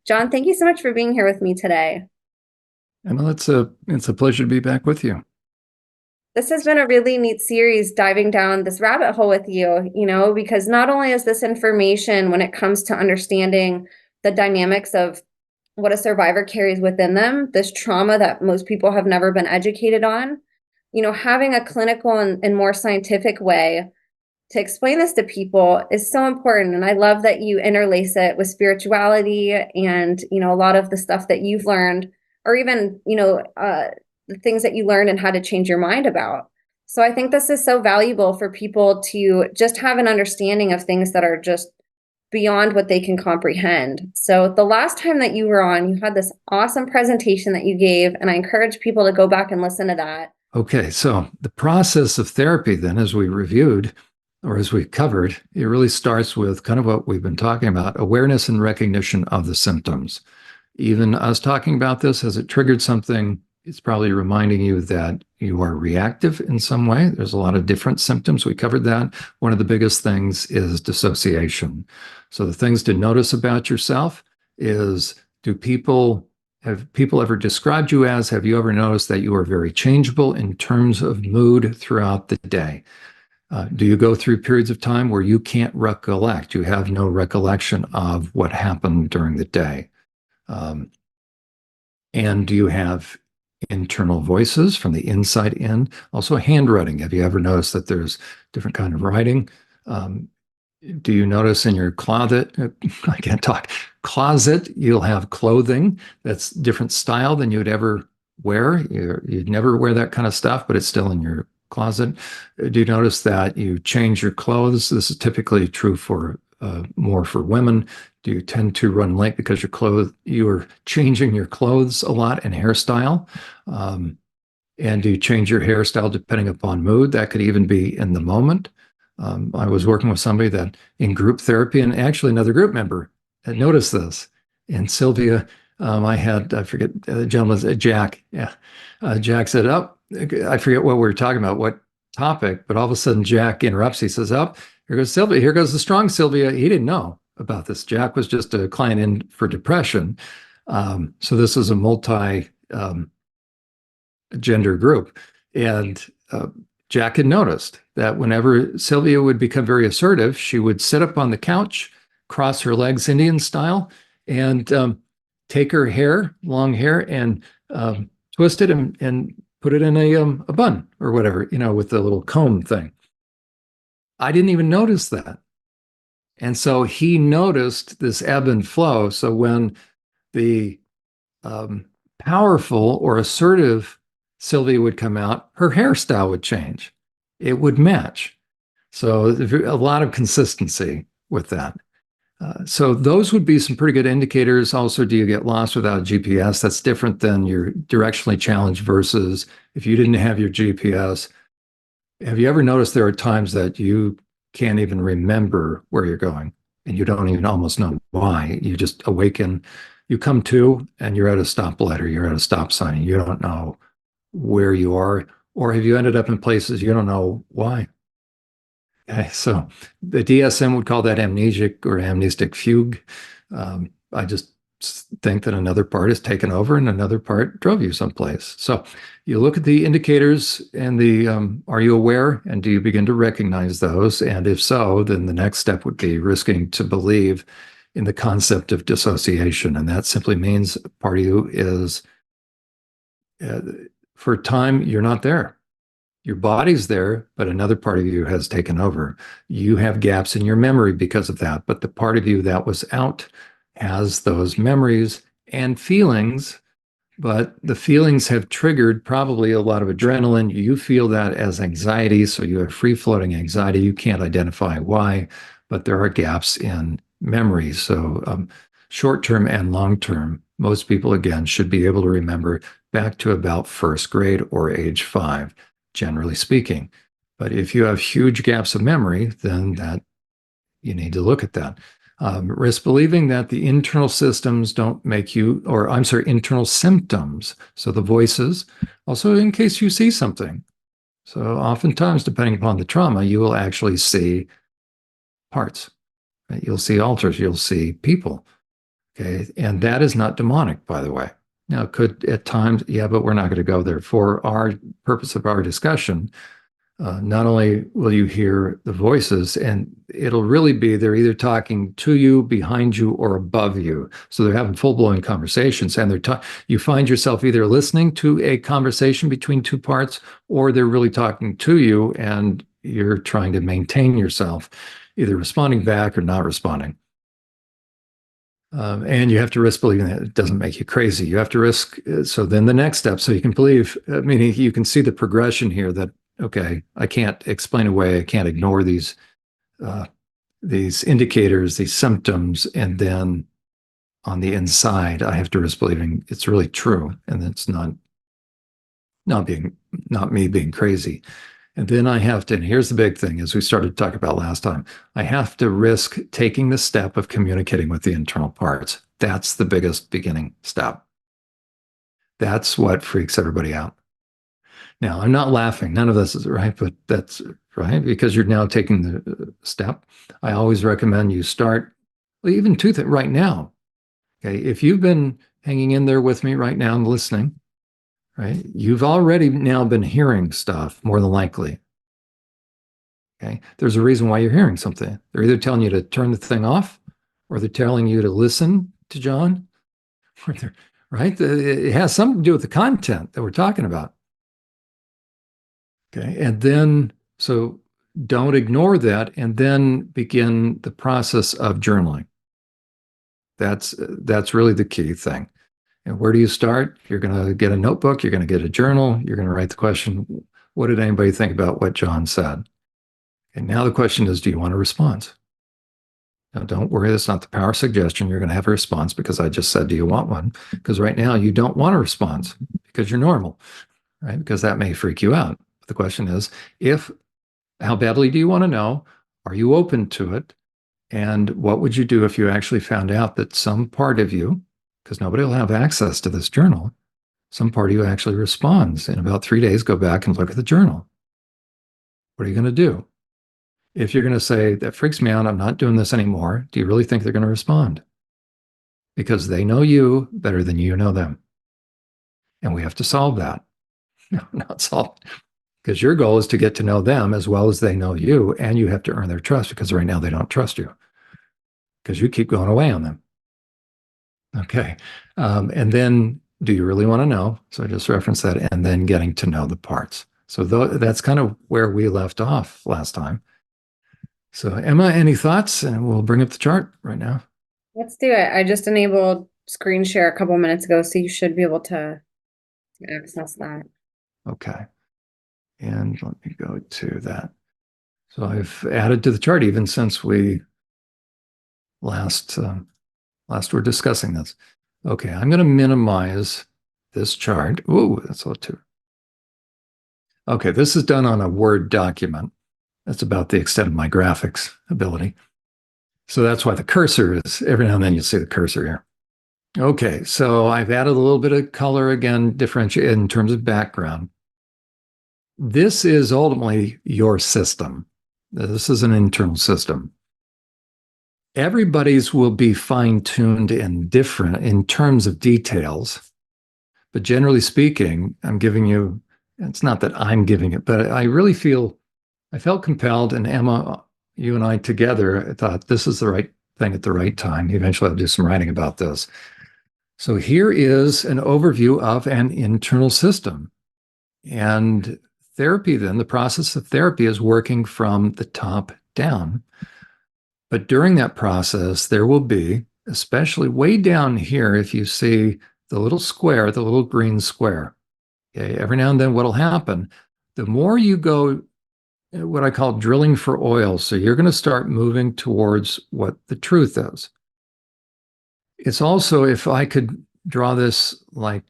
Jon, thank you so much for being here with me today. Emma, it's a pleasure to be back with you. This has been a really neat series diving down this rabbit hole with you, because not only is this information when it comes to understanding the dynamics of what a survivor carries within them, this trauma that most people have never been educated on, having a clinical and more scientific way to explain this to people is so important. And I love that you interlace it with spirituality and, a lot of the stuff that you've learned, or even, the things that you learned and how to change your mind about. So I think this is so valuable for people to just have an understanding of things that are just beyond what they can comprehend. So the last time that you were on, you had this awesome presentation that you gave, and I encourage people to go back and listen to that. Okay, so the process of therapy, then, as we reviewed or as we covered, it really starts with kind of what we've been talking about: awareness and recognition of the symptoms. Even us talking about this, has it triggered something? It's probably reminding you that you are reactive in some way. There's a lot of different symptoms. We covered that. One of the biggest things is dissociation. So the things to notice about yourself is, have people ever described you as, have you ever noticed that you are very changeable in terms of mood throughout the day? Do you go through periods of time where you can't recollect? You have no recollection of what happened during the day. Um, and do you have internal voices from the inside in? Also, handwriting. Have you ever noticed that there's different kind of writing? Um, do you notice in your closet, I can't talk, closet, you'll have clothing that's different style than you'd ever wear? You'd never wear that kind of stuff, but it's still in your closet. Do you notice that you change your clothes? This is typically true for more for women. Do you tend to run late because you're changing your clothes a lot and hairstyle? Um, and do you change your hairstyle depending upon mood? That could even be in the moment. I was working with somebody that in group therapy, and actually another group member had noticed this. And Sylvia, I forget the gentleman's Jack. Yeah. Jack said, "Oh, I forget what we were talking about, what topic," but all of a sudden Jack interrupts. He says, "Oh, here goes Sylvia. Here goes the strong Sylvia." He didn't know about this. Jack was just a client in for depression. So this is a multi gender group. And Jack had noticed that whenever Sylvia would become very assertive, she would sit up on the couch, cross her legs Indian style, and take her hair, long hair, and twist it and put it in a bun or whatever, with the little comb thing. I didn't even notice that. And so he noticed this ebb and flow. So when the um, powerful or assertive Sylvia would come out, her hairstyle would change. It would match. So a lot of consistency with that. So those would be some pretty good indicators. Also, do you get lost without GPS? That's different than your directionally challenged versus if you didn't have your GPS. Have you ever noticed there are times that you can't even remember where you're going and you don't even almost know why? You just awaken, you come to, and you're at a stoplight or you're at a stop sign and you don't know where you are, or have you ended up in places you don't know why? Okay, so the DSM would call that amnesic or amnestic fugue. I just think that another part is taken over and another part drove you someplace. So you look at the indicators and are you aware and do you begin to recognize those? And if so, then the next step would be risking to believe in the concept of dissociation. And that simply means part of you is, uh, for a time, you're not there. Your body's there, but another part of you has taken over. You have gaps in your memory because of that, but the part of you that was out has those memories and feelings, but the feelings have triggered probably a lot of adrenaline. You feel that as anxiety, so you have free floating anxiety. You can't identify why, but there are gaps in memory. So, short term and long term, most people, again, should be able to remember back to about first grade or age 5, generally speaking. But if you have huge gaps of memory, then that you need to look at that. Risk believing that the internal systems don't make you, or I'm sorry, internal symptoms. So the voices, also in case you see something. So oftentimes, depending upon the trauma, you will actually see parts. Right? You'll see alters, you'll see people. Okay. And that is not demonic, by the way. Now, it could at times, yeah, but we're not going to go there. For our purpose of our discussion, not only will you hear the voices, and it'll really be they're either talking to you, behind you, or above you. So they're having full blown conversations, and you find yourself either listening to a conversation between two parts, or they're really talking to you, and you're trying to maintain yourself, either responding back or not responding. And you have to risk believing that it doesn't make you crazy. You have to risk. So then the next step, so you can believe, meaning you can see the progression here that, okay, I can't explain away, I can't ignore these indicators, these symptoms, and then on the inside, I have to risk believing it's really true, and it's not me being crazy. And then I have to, and here's the big thing, as we started to talk about last time, I have to risk taking the step of communicating with the internal parts. That's the biggest beginning step. That's what freaks everybody out. Now, I'm not laughing. None of this is right, but that's right because you're now taking the step. I always recommend you start, even to right now. Okay. If you've been hanging in there with me right now and listening, right, you've already now been hearing stuff more than likely. Okay. There's a reason why you're hearing something. They're either telling you to turn the thing off or they're telling you to listen to Jon. Right? It has something to do with the content that we're talking about. Okay. And then, so don't ignore that and then begin the process of journaling. That's really the key thing. And where do you start? You're going to get a notebook, you're going to get a journal, you're going to write the question, what did anybody think about what Jon said? And now the question is, do you want a response? Now, don't worry, that's not the power of suggestion. You're going to have a response because I just said, do you want one? Because right now you don't want a response because you're normal, right? Because that may freak you out. But the question is, how badly do you want to know? Are you open to it? And what would you do if you actually found out that some part of you, because nobody will have access to this journal, some part of you actually responds in about 3 days, go back and look at the journal. What are you going to do? If you're going to say, that freaks me out, I'm not doing this anymore, do you really think they're going to respond? Because they know you better than you know them. And we have to solve that. No, not solve. Because your goal is to get to know them as well as they know you. And you have to earn their trust because right now they don't trust you because you keep going away on them. Okay. And then do you really want to know? So I just referenced that. And then getting to know the parts. So that's kind of where we left off last time. So Emma, any thoughts? And we'll bring up the chart right now. Let's do it. I just enabled screen share a couple minutes ago, so you should be able to access that. Okay. And let me go to that. So I've added to the chart even since we last were discussing this. Okay, I'm going to minimize this chart. Ooh, that's a little too. Okay, this is done on a Word document. That's about the extent of my graphics ability. So that's why the cursor is, every now and then you'll see the cursor here. Okay, so I've added a little bit of color again, differentiate in terms of background. This is ultimately your system. This is an internal system. Everybody's will be fine-tuned and different in terms of details. But generally speaking, I'm giving you, it's not that I'm giving it, but I felt compelled, and Emma, you and I together, I thought this is the right thing at the right time. Eventually I'll do some writing about this. So here is an overview of an internal system. And therapy then, the process of therapy is working from the top down. But during that process, there will be, especially way down here, if you see the little square, the little green square, okay, every now and then what'll happen, the more you go, what I call drilling for oil, so you're going to start moving towards what the truth is. It's also, if I could draw this like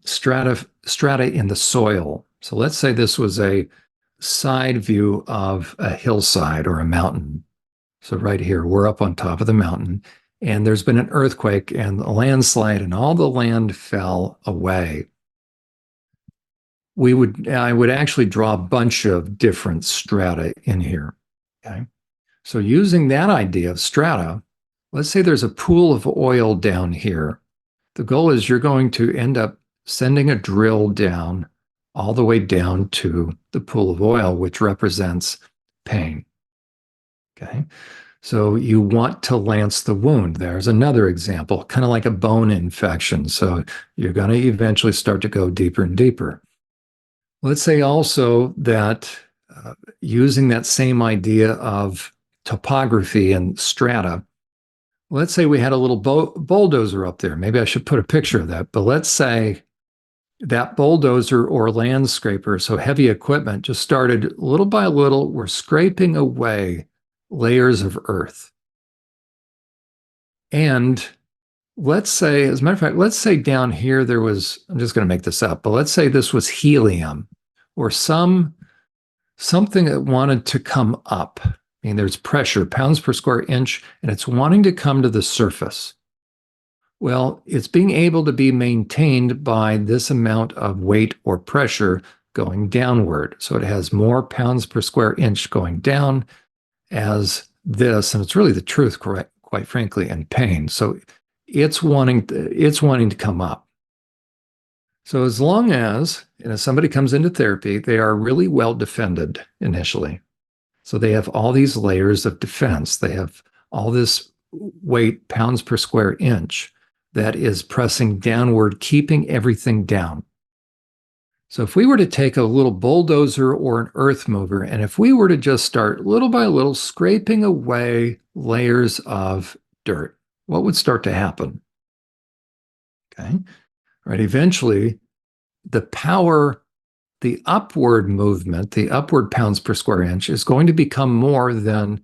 strata in the soil. So let's say this was a side view of a hillside or a mountain. So right here, we're up on top of the mountain, and there's been an earthquake and a landslide, and all the land fell away. I would actually draw a bunch of different strata in here. Okay. So using that idea of strata, Let's say there's a pool of oil down here. The goal is you're going to end up sending a drill down all the way down to the pool of oil, which represents pain. Okay. So you want to lance the wound. There's another example, kind of like a bone infection. So you're going to eventually start to go deeper and deeper. Let's say also that using that same idea of topography and strata, let's say we had a little bulldozer up there. Maybe I should put a picture of that. But let's say that bulldozer or land scraper, so heavy equipment, just started little by little, we're scraping away layers of earth. And let's say, as a matter of fact, let's say down here there was, I'm just going to make this up, but let's say this was helium or something that wanted to come up. I mean, there's pressure, pounds per square inch, and it's wanting to come to the surface. Well, it's being able to be maintained by this amount of weight or pressure going downward. So it has more pounds per square inch going down as this, and it's really the truth, quite frankly, and pain. So it's wanting to come up. So as long as somebody comes into therapy, they are really well defended initially. So they have all these layers of defense. They have all this weight, pounds per square inch, that is pressing downward, keeping everything down. So if we were to take a little bulldozer or an earth mover, and if we were to just start little by little scraping away layers of dirt, what would start to happen? Okay. Right. Eventually, the power, the upward movement, the upward pounds per square inch is going to become more than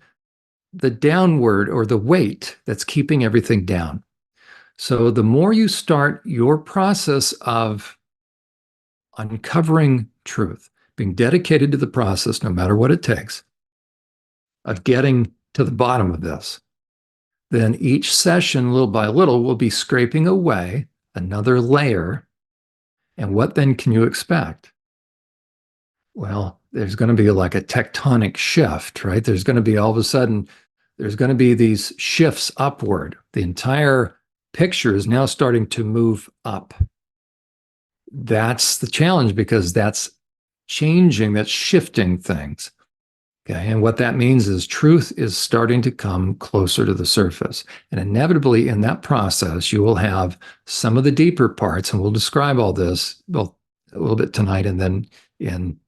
the downward or the weight that's keeping everything down. So the more you start your process of uncovering truth, being dedicated to the process, no matter what it takes, of getting to the bottom of this, then each session, little by little, will be scraping away another layer. And what then can you expect? Well, there's going to be like a tectonic shift, right? There's going to be all of a sudden, there's going to be these shifts upward. The entire picture is now starting to move up. That's the challenge because that's changing, that's shifting things. Okay. And what that means is truth is starting to come closer to the surface. And inevitably, in that process, you will have some of the deeper parts, and we'll describe all this both a little bit tonight and then in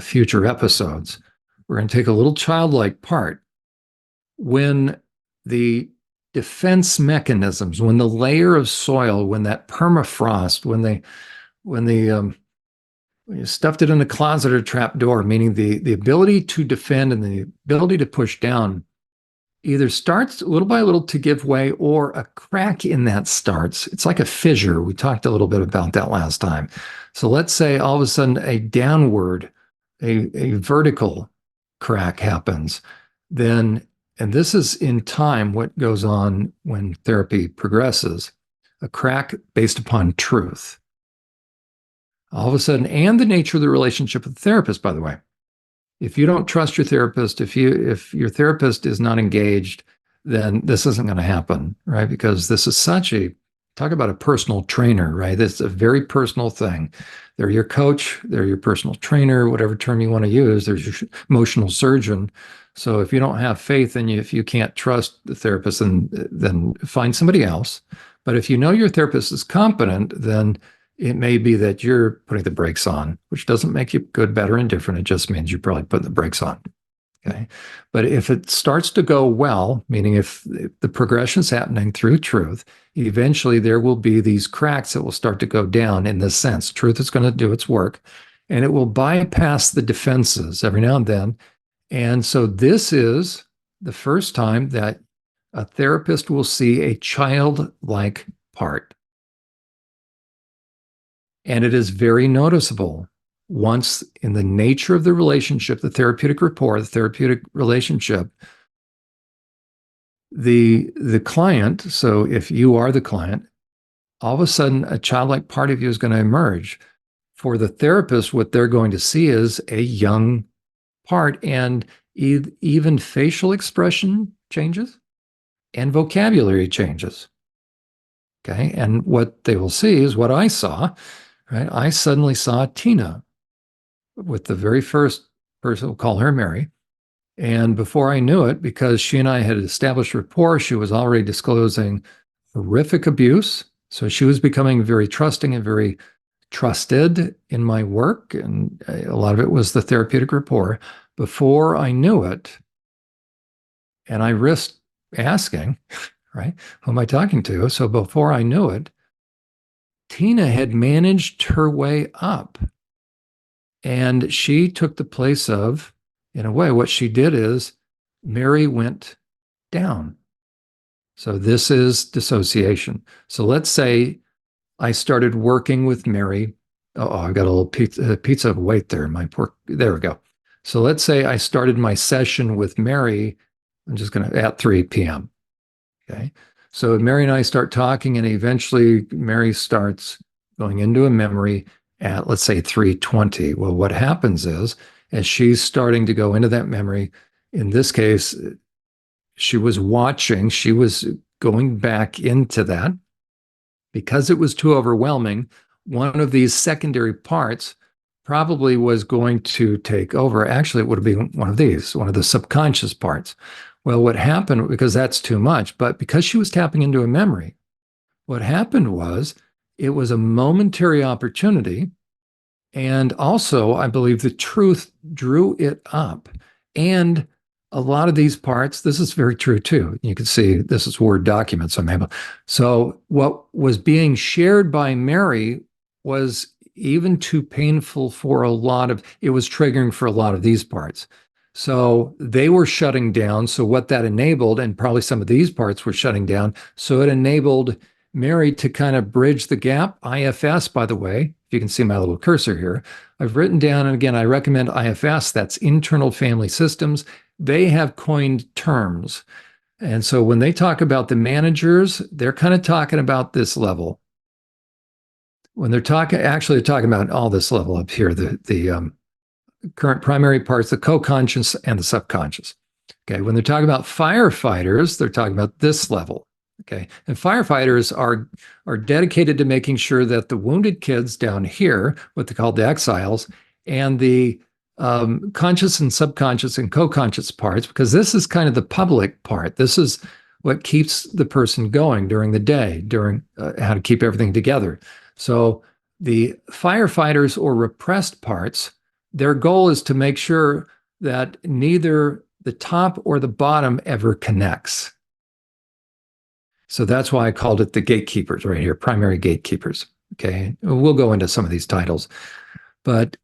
future episodes. We're going to take a little childlike part when the defense mechanisms, when the layer of soil, when that permafrost, when you stuffed it in a closet or trap door, meaning the ability to defend and the ability to push down either starts little by little to give way or a crack in that starts. It's like a fissure. We talked a little bit about that last time. So let's say all of a sudden a downward, a vertical crack happens. Then, and this is in time what goes on when therapy progresses, a crack based upon truth. All of a sudden, and the nature of the relationship with the therapist, by the way. If you don't trust your therapist, if your therapist is not engaged, then this isn't going to happen, right? Because this is talk about a personal trainer, right? It's a very personal thing. They're your coach, they're your personal trainer, whatever term you want to use. There's your emotional surgeon. So if you don't have faith and if you can't trust the therapist, then find somebody else. But if you know your therapist is competent, then it may be that you're putting the brakes on, which doesn't make you good, better, indifferent. It just means you're probably putting the brakes on. Okay. But if it starts to go well, meaning if the progression is happening through truth, eventually there will be these cracks that will start to go down in this sense. Truth is going to do its work and it will bypass the defenses every now and then. And so this is the first time that a therapist will see a childlike part. And it is very noticeable once in the nature of the relationship, the therapeutic rapport, the therapeutic relationship, the client, so if you are the client, all of a sudden a childlike part of you is going to emerge. For the therapist, what they're going to see is a young part, and even facial expression changes. and vocabulary changes. Okay. And what they will see is what I saw, right? I suddenly saw Tina with the very first person, we'll call her Mary. And before I knew it, because she and I had established rapport, she was already disclosing horrific abuse. So she was becoming very trusting and very trusted in my work. And a lot of it was the therapeutic rapport. Before I knew it, and I risked asking, right, who am I talking to? So before I knew it, Tina had managed her way up. And she took the place of, in a way, what she did is Mary went down. So this is dissociation. So let's say I started working with Mary. Oh, I've got a little pizza of weight there. My pork. There we go. So let's say I started my session with Mary. I'm just going to at 3 p.m. Okay. So Mary and I start talking, and eventually Mary starts going into a memory at, let's say, 3:20. Well, what happens is, as she's starting to go into that memory, in this case, she was watching, she was going back into that because it was too overwhelming. One of these secondary parts probably was going to take over. Actually, it would have been one of these, one of the subconscious parts. Well, what happened, because that's too much, but because she was tapping into a memory, what happened was it was a momentary opportunity. And also, I believe the truth drew it up. And a lot of these parts, this is very true too. You can see this is Word documents I'm able. So what was being shared by Mary was even too painful for a lot of, it was triggering for a lot of these parts. So they were shutting down. So what that enabled, and probably some of these parts were shutting down. So it enabled Mary to kind of bridge the gap. IFS, by the way, if you can see my little cursor here, I've written down, and again, I recommend IFS, that's internal family systems. They have coined terms. And so when they talk about the managers, they're kind of talking about this level. When they're actually talking about all this level up here, the current primary parts, the co-conscious and the subconscious. Okay, when they're talking about firefighters, they're talking about this level. Okay, and firefighters are dedicated to making sure that the wounded kids down here, what they call the exiles, and the conscious and subconscious and co-conscious parts, because this is kind of the public part. This is what keeps the person going during the day, during how to keep everything together. So the firefighters or repressed parts, their goal is to make sure that neither the top or the bottom ever connects. So that's why I called it the gatekeepers right here, primary gatekeepers. Okay. We'll go into some of these titles. But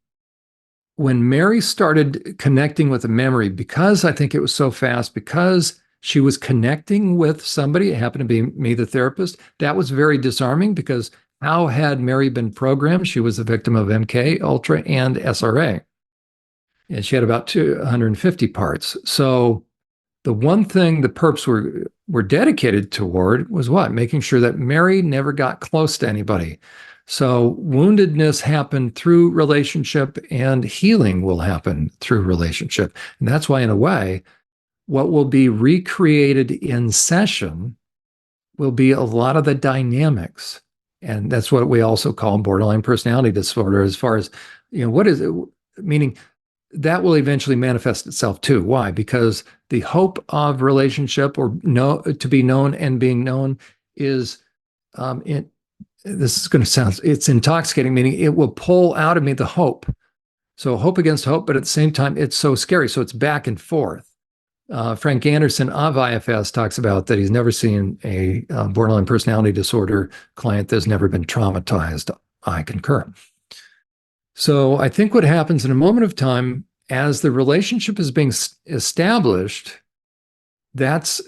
when Mary started connecting with a memory, because I think it was so fast, because she was connecting with somebody, it happened to be me, the therapist, that was very disarming because how had Mary been programmed? She was a victim of MK, Ultra, and SRA. And she had about 250 parts. So the one thing the perps were dedicated toward was what? Making sure that Mary never got close to anybody. So woundedness happened through relationship, and healing will happen through relationship. And that's why, in a way, what will be recreated in session will be a lot of the dynamics. And that's what we also call borderline personality disorder, as far as, what is it? Meaning, that will eventually manifest itself too. Why? Because the hope of relationship or to be known and being known is, this is going to sound, it's intoxicating, meaning it will pull out of me the hope. So hope against hope, but at the same time, it's so scary. So it's back and forth. Frank Anderson of IFS talks about that he's never seen a borderline personality disorder client that's never been traumatized. I concur. So I think what happens in a moment of time, as the relationship is being established, that's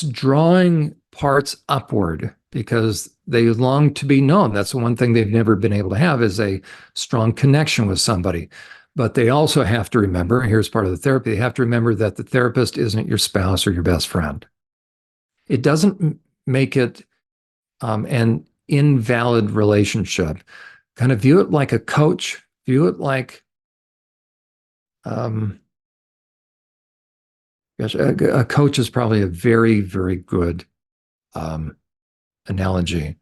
drawing parts upward because they long to be known. That's the one thing they've never been able to have, is a strong connection with somebody. But they also have to remember, here's part of the therapy, they have to remember that the therapist isn't your spouse or your best friend. It doesn't make it an invalid relationship. Kind of view it like a coach, view it like Gosh, a coach is probably a very, very good um, analogy.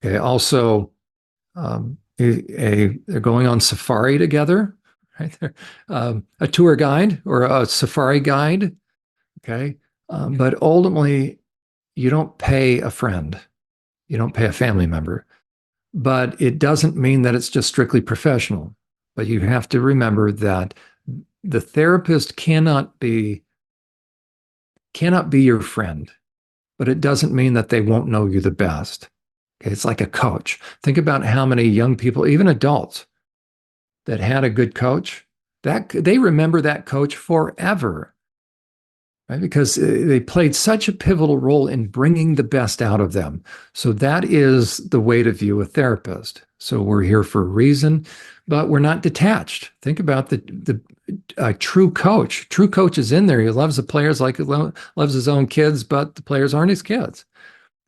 Okay. Also, they're going on safari together, right? They're, a tour guide or a safari guide. Okay. But ultimately, you don't pay a friend, you don't pay a family member, but it doesn't mean that it's just strictly professional. But you have to remember that the therapist cannot be your friend, but it doesn't mean that they won't know you the best. Okay, it's like a coach. Think about how many young people, even adults, that had a good coach, that they remember that coach forever, right? Because they played such a pivotal role in bringing the best out of them. So that is the way to view a therapist. So we're here for a reason, but we're not detached. Think about the true coach. True coach is in there. He loves the players like he loves his own kids, but the players aren't his kids.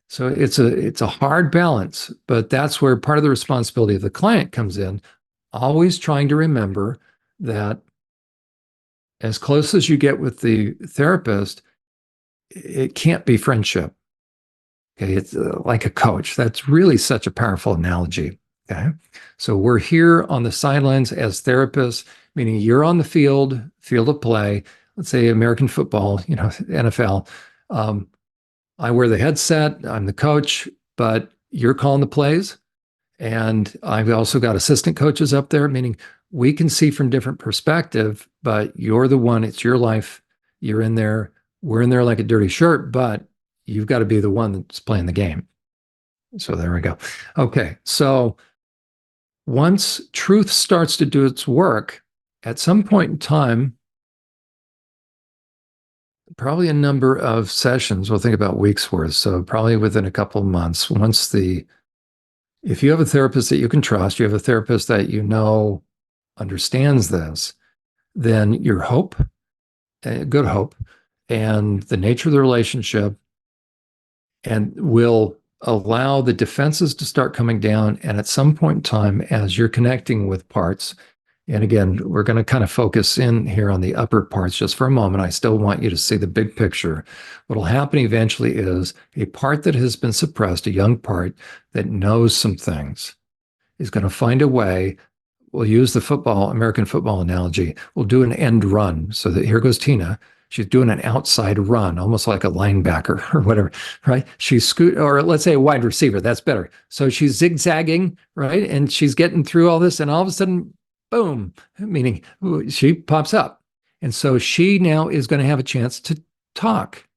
So it's a hard balance, but that's where part of the responsibility of the client comes in, always trying to remember that as close as you get with the therapist, it can't be friendship. Okay, it's like a coach. That's really such a powerful analogy. Okay, so we're here on the sidelines as therapists, meaning you're on the field of play. Let's say American football, NFL. Um, I wear the headset. I'm the coach, but you're calling the plays. And I've also got assistant coaches up there, meaning we can see from different perspective, but you're the one, it's your life. You're in there. We're in there like a dirty shirt, but you've got to be the one that's playing the game. So there we go. Okay. So once truth starts to do its work, at some point in time, probably a number of sessions, we'll think about weeks worth. So probably within a couple of months, if you have a therapist that you can trust, you have a therapist that you know understands this, then your hope, good hope, and the nature of the relationship, and will allow the defenses to start coming down. And at some point in time, as you're connecting with parts, and again, we're going to kind of focus in here on the upper parts just for a moment. I still want you to see the big picture. What will happen eventually is a part that has been suppressed, a young part that knows some things, is going to find a way. We'll use the American football analogy. We'll do an end run. So that here goes Tina. She's doing an outside run, almost like a linebacker or whatever, right? Or let's say a wide receiver. That's better. So she's zigzagging, right? And she's getting through all this, and all of a sudden, boom, meaning she pops up. And so she now is going to have a chance to talk.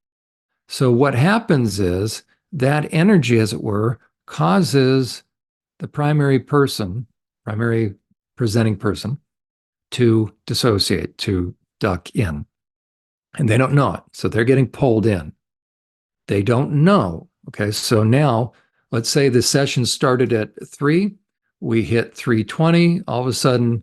So what happens is that energy, as it were, causes the primary presenting person, to dissociate, to duck in. And they don't know it. So they're getting pulled in. They don't know. Okay. So now let's say the session started at 3. We hit 3:20. All of a sudden,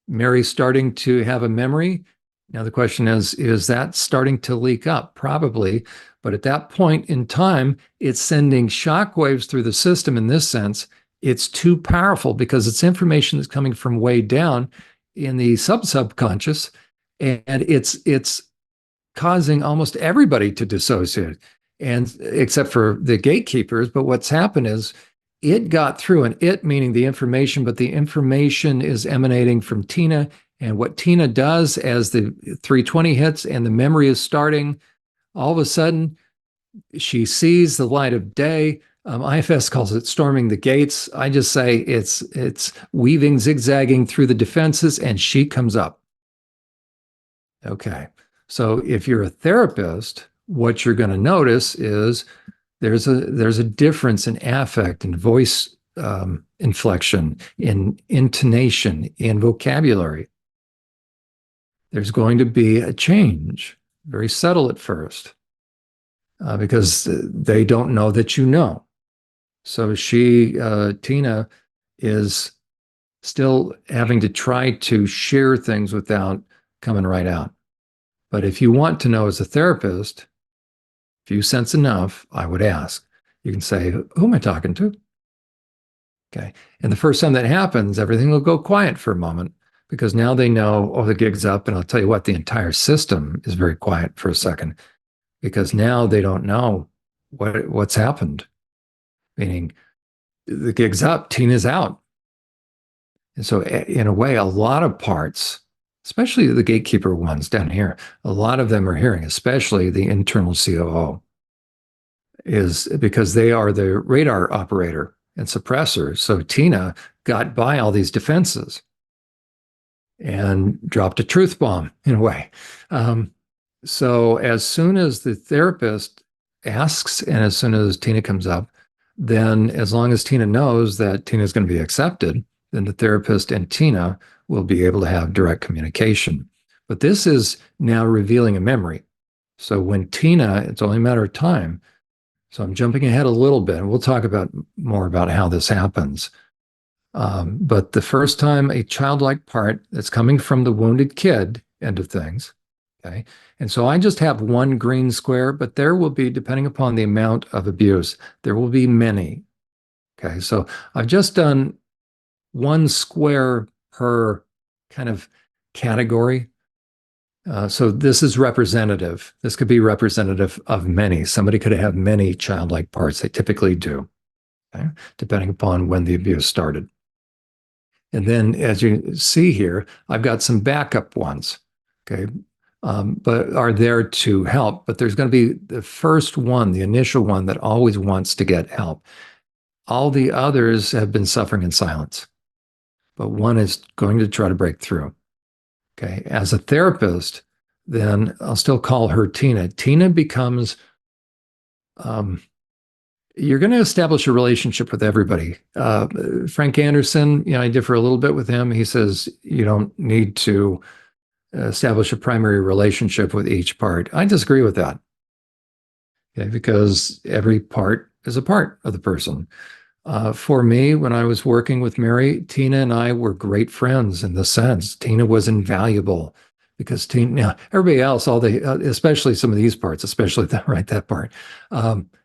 Mary's starting to have a memory. Now the question is that starting to leak up? Probably. But at that point in time, it's sending shockwaves through the system in this sense. It's too powerful because it's information that's coming from way down in the subconscious, and it's causing almost everybody to dissociate, and except for the gatekeepers. But what's happened is it got through, and it meaning the information, but the information is emanating from Tina. And what Tina does as the 3:20 hits and the memory is starting, all of a sudden she sees the light of day. IFS calls it storming the gates. I just say it's weaving, zigzagging through the defenses, and she comes up. Okay. So if you're a therapist, what you're going to notice is there's a difference in affect and voice inflection, in intonation, in vocabulary. There's going to be a change, very subtle at first, because they don't know that you know. So Tina, is still having to try to share things without coming right out. But if you want to know as a therapist, if you sense enough, I would ask. You can say, who am I talking to? Okay. And the first time that happens, everything will go quiet for a moment because now they know, oh, the gig's up. And I'll tell you what, the entire system is very quiet for a second because now they don't know what's happened. Meaning the gig's up, Tina's out. And so, in a way, a lot of parts, especially the gatekeeper ones down here, a lot of them are hearing, especially the internal COO, is because they are the radar operator and suppressor. So Tina got by all these defenses and dropped a truth bomb in a way. So as soon as the therapist asks and as soon as Tina comes up, then as long as Tina knows that Tina is going to be accepted, then the therapist and Tina will be able to have direct communication. But this is now revealing a memory. So when Tina, it's only a matter of time. So I'm jumping ahead a little bit, and we'll talk about more about how this happens. But the first time a childlike part that's coming from the wounded kid end of things, okay? And so I just have one green square, but there will be, depending upon the amount of abuse, there will be many, okay? So I've just done one square per kind of category. So this is representative. This could be representative of many. Somebody could have many childlike parts. They typically do, okay? Depending upon when the abuse started. And then as you see here, I've got some backup ones, okay, but are there to help. But there's going to be the first one, the initial one that always wants to get help. All the others have been suffering in silence, but one is going to try to break through. Okay, as a therapist, then I'll still call her Tina. Tina becomes, you're going to establish a relationship with everybody. Frank Anderson, I differ a little bit with him. He says you don't need to establish a primary relationship with each part. I disagree with that. Okay, because every part is a part of the person. For me, when I was working with Mary, Tina and I were great friends in the sense. Tina was invaluable because Tina, everybody else, especially some of these parts, especially that part,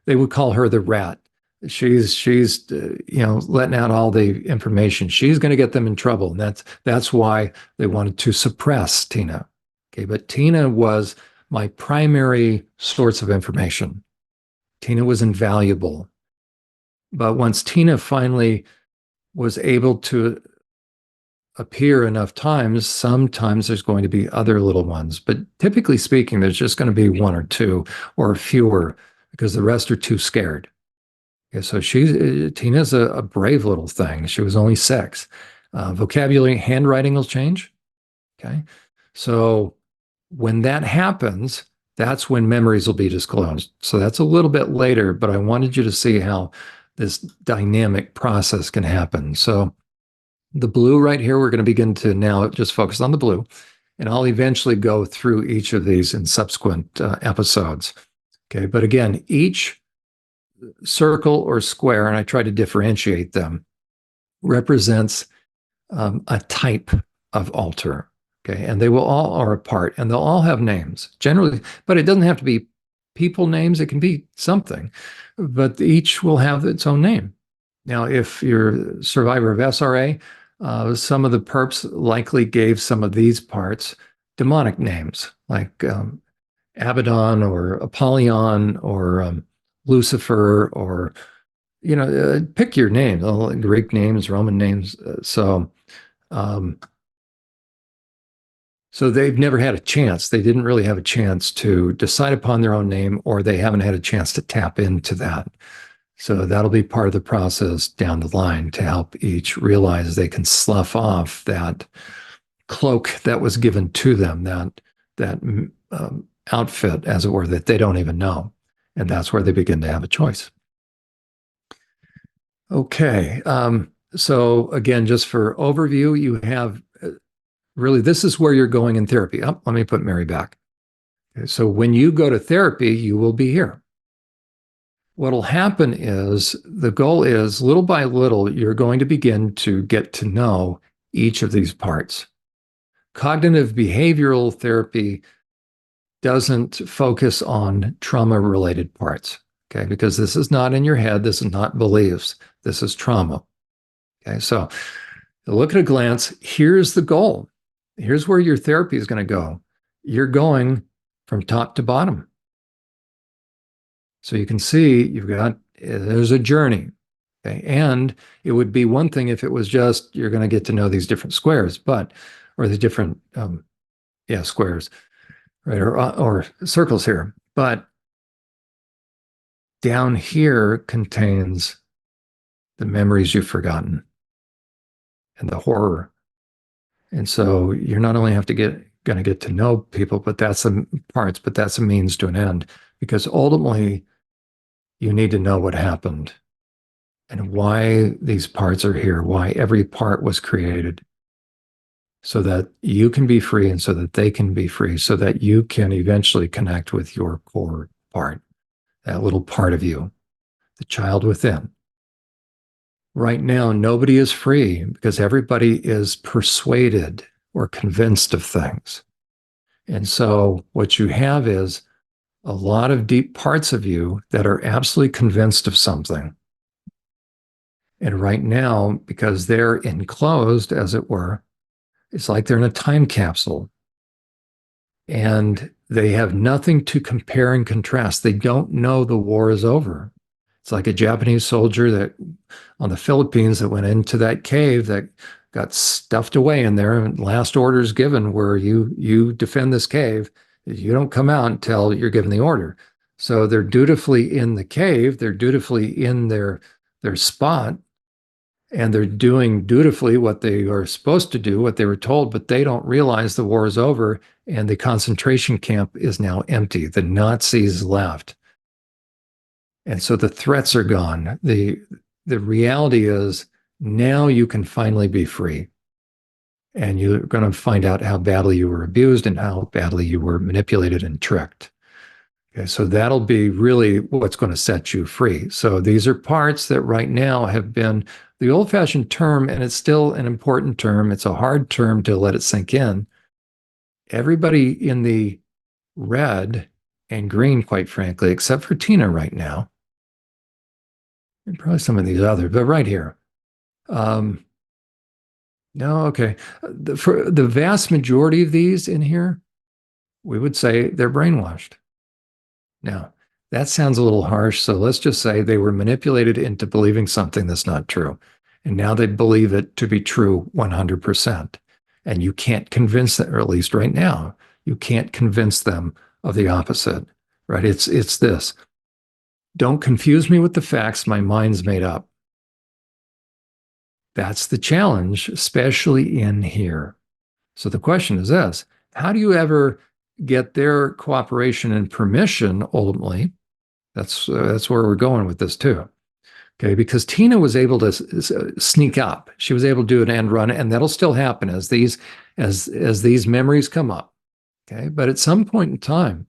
they would call her the rat. She's letting out all the information. She's going to get them in trouble, and that's why they wanted to suppress Tina. Okay, but Tina was my primary source of information. Tina was invaluable. But once Tina finally was able to appear enough times, sometimes there's going to be other little ones. But typically speaking, there's just going to be one or two or fewer because the rest are too scared. Okay, so Tina's a brave little thing. She was only 6. Vocabulary, handwriting will change. Okay. So when that happens, that's when memories will be disclosed. So that's a little bit later, but I wanted you to see how this dynamic process can happen. So the blue right here, we're going to begin to now just focus on the blue, and I'll eventually go through each of these in subsequent episodes. Okay, but again, each circle or square, and I try to differentiate them, represents a type of altar. Okay, and they will all are a part, and they'll all have names generally, but it doesn't have to be people names. It can be something, but each will have its own name. Now, if you're a survivor of SRA, some of the perps likely gave some of these parts demonic names, like Abaddon or Apollyon or Lucifer, or pick your name. Greek names, Roman names. So they've never had a chance. They didn't really have a chance to decide upon their own name, or they haven't had a chance to tap into that. So that'll be part of the process down the line to help each realize they can slough off that cloak that was given to them, that outfit, as it were, that they don't even know. And that's where they begin to have a choice. Okay. So again, just for overview, you have really, this is where you're going in therapy. Oh, let me put Mary back. Okay, so when you go to therapy, you will be here. What'll happen is the goal is little by little, you're going to begin to get to know each of these parts. Cognitive behavioral therapy doesn't focus on trauma-related parts, okay? Because this is not in your head. This is not beliefs. This is trauma, okay? So look at a glance. Here's the goal. Here's where your therapy is going to go. You're going from top to bottom. So you can see there's a journey. Okay. And it would be one thing if it was just you're going to get to know these different squares, or the different, squares, right? Or circles here. But down here contains the memories you've forgotten and the horror. And so you're not only going to get to know people, but that's a means to an end, because ultimately you need to know what happened and why these parts are here, why every part was created, so that you can be free and so that they can be free, so that you can eventually connect with your core part, that little part of you, the child within. Right now, nobody is free because everybody is persuaded or convinced of things. And so what you have is a lot of deep parts of you that are absolutely convinced of something. And right now, because they're enclosed, as it were, it's like they're in a time capsule and they have nothing to compare and contrast. They don't know the war is over. It's like a Japanese soldier that on the Philippines that went into that cave that got stuffed away in there, and last orders given where you defend this cave. You don't come out until you're given the order. So they're dutifully in the cave, they're dutifully in their spot, and they're doing dutifully what they are supposed to do, what they were told, but they don't realize the war is over and the concentration camp is now empty. The Nazis left. And so the threats are gone. The reality is now you can finally be free. And you're going to find out how badly you were abused and how badly you were manipulated and tricked. Okay, so that'll be really what's going to set you free. So these are parts that right now have been the old-fashioned term, and it's still an important term. It's a hard term to let it sink in. Everybody in the red and green, quite frankly, except for Tina right now, and probably some of these others, but right here. No, okay. For the vast majority of these in here, we would say they're brainwashed. Now, that sounds a little harsh, so let's just say they were manipulated into believing something that's not true. And now they believe it to be true 100%. And you can't convince them, or at least right now, you can't convince them of the opposite, right? It's this. Don't confuse me with the facts. My mind's made up. That's the challenge, especially in here. So the question is this: how do you ever get their cooperation and permission ultimately? That's where we're going with this too. Okay, because Tina was able to sneak up. She was able to do an end run, and that'll still happen as these memories come up. Okay, but at some point in time,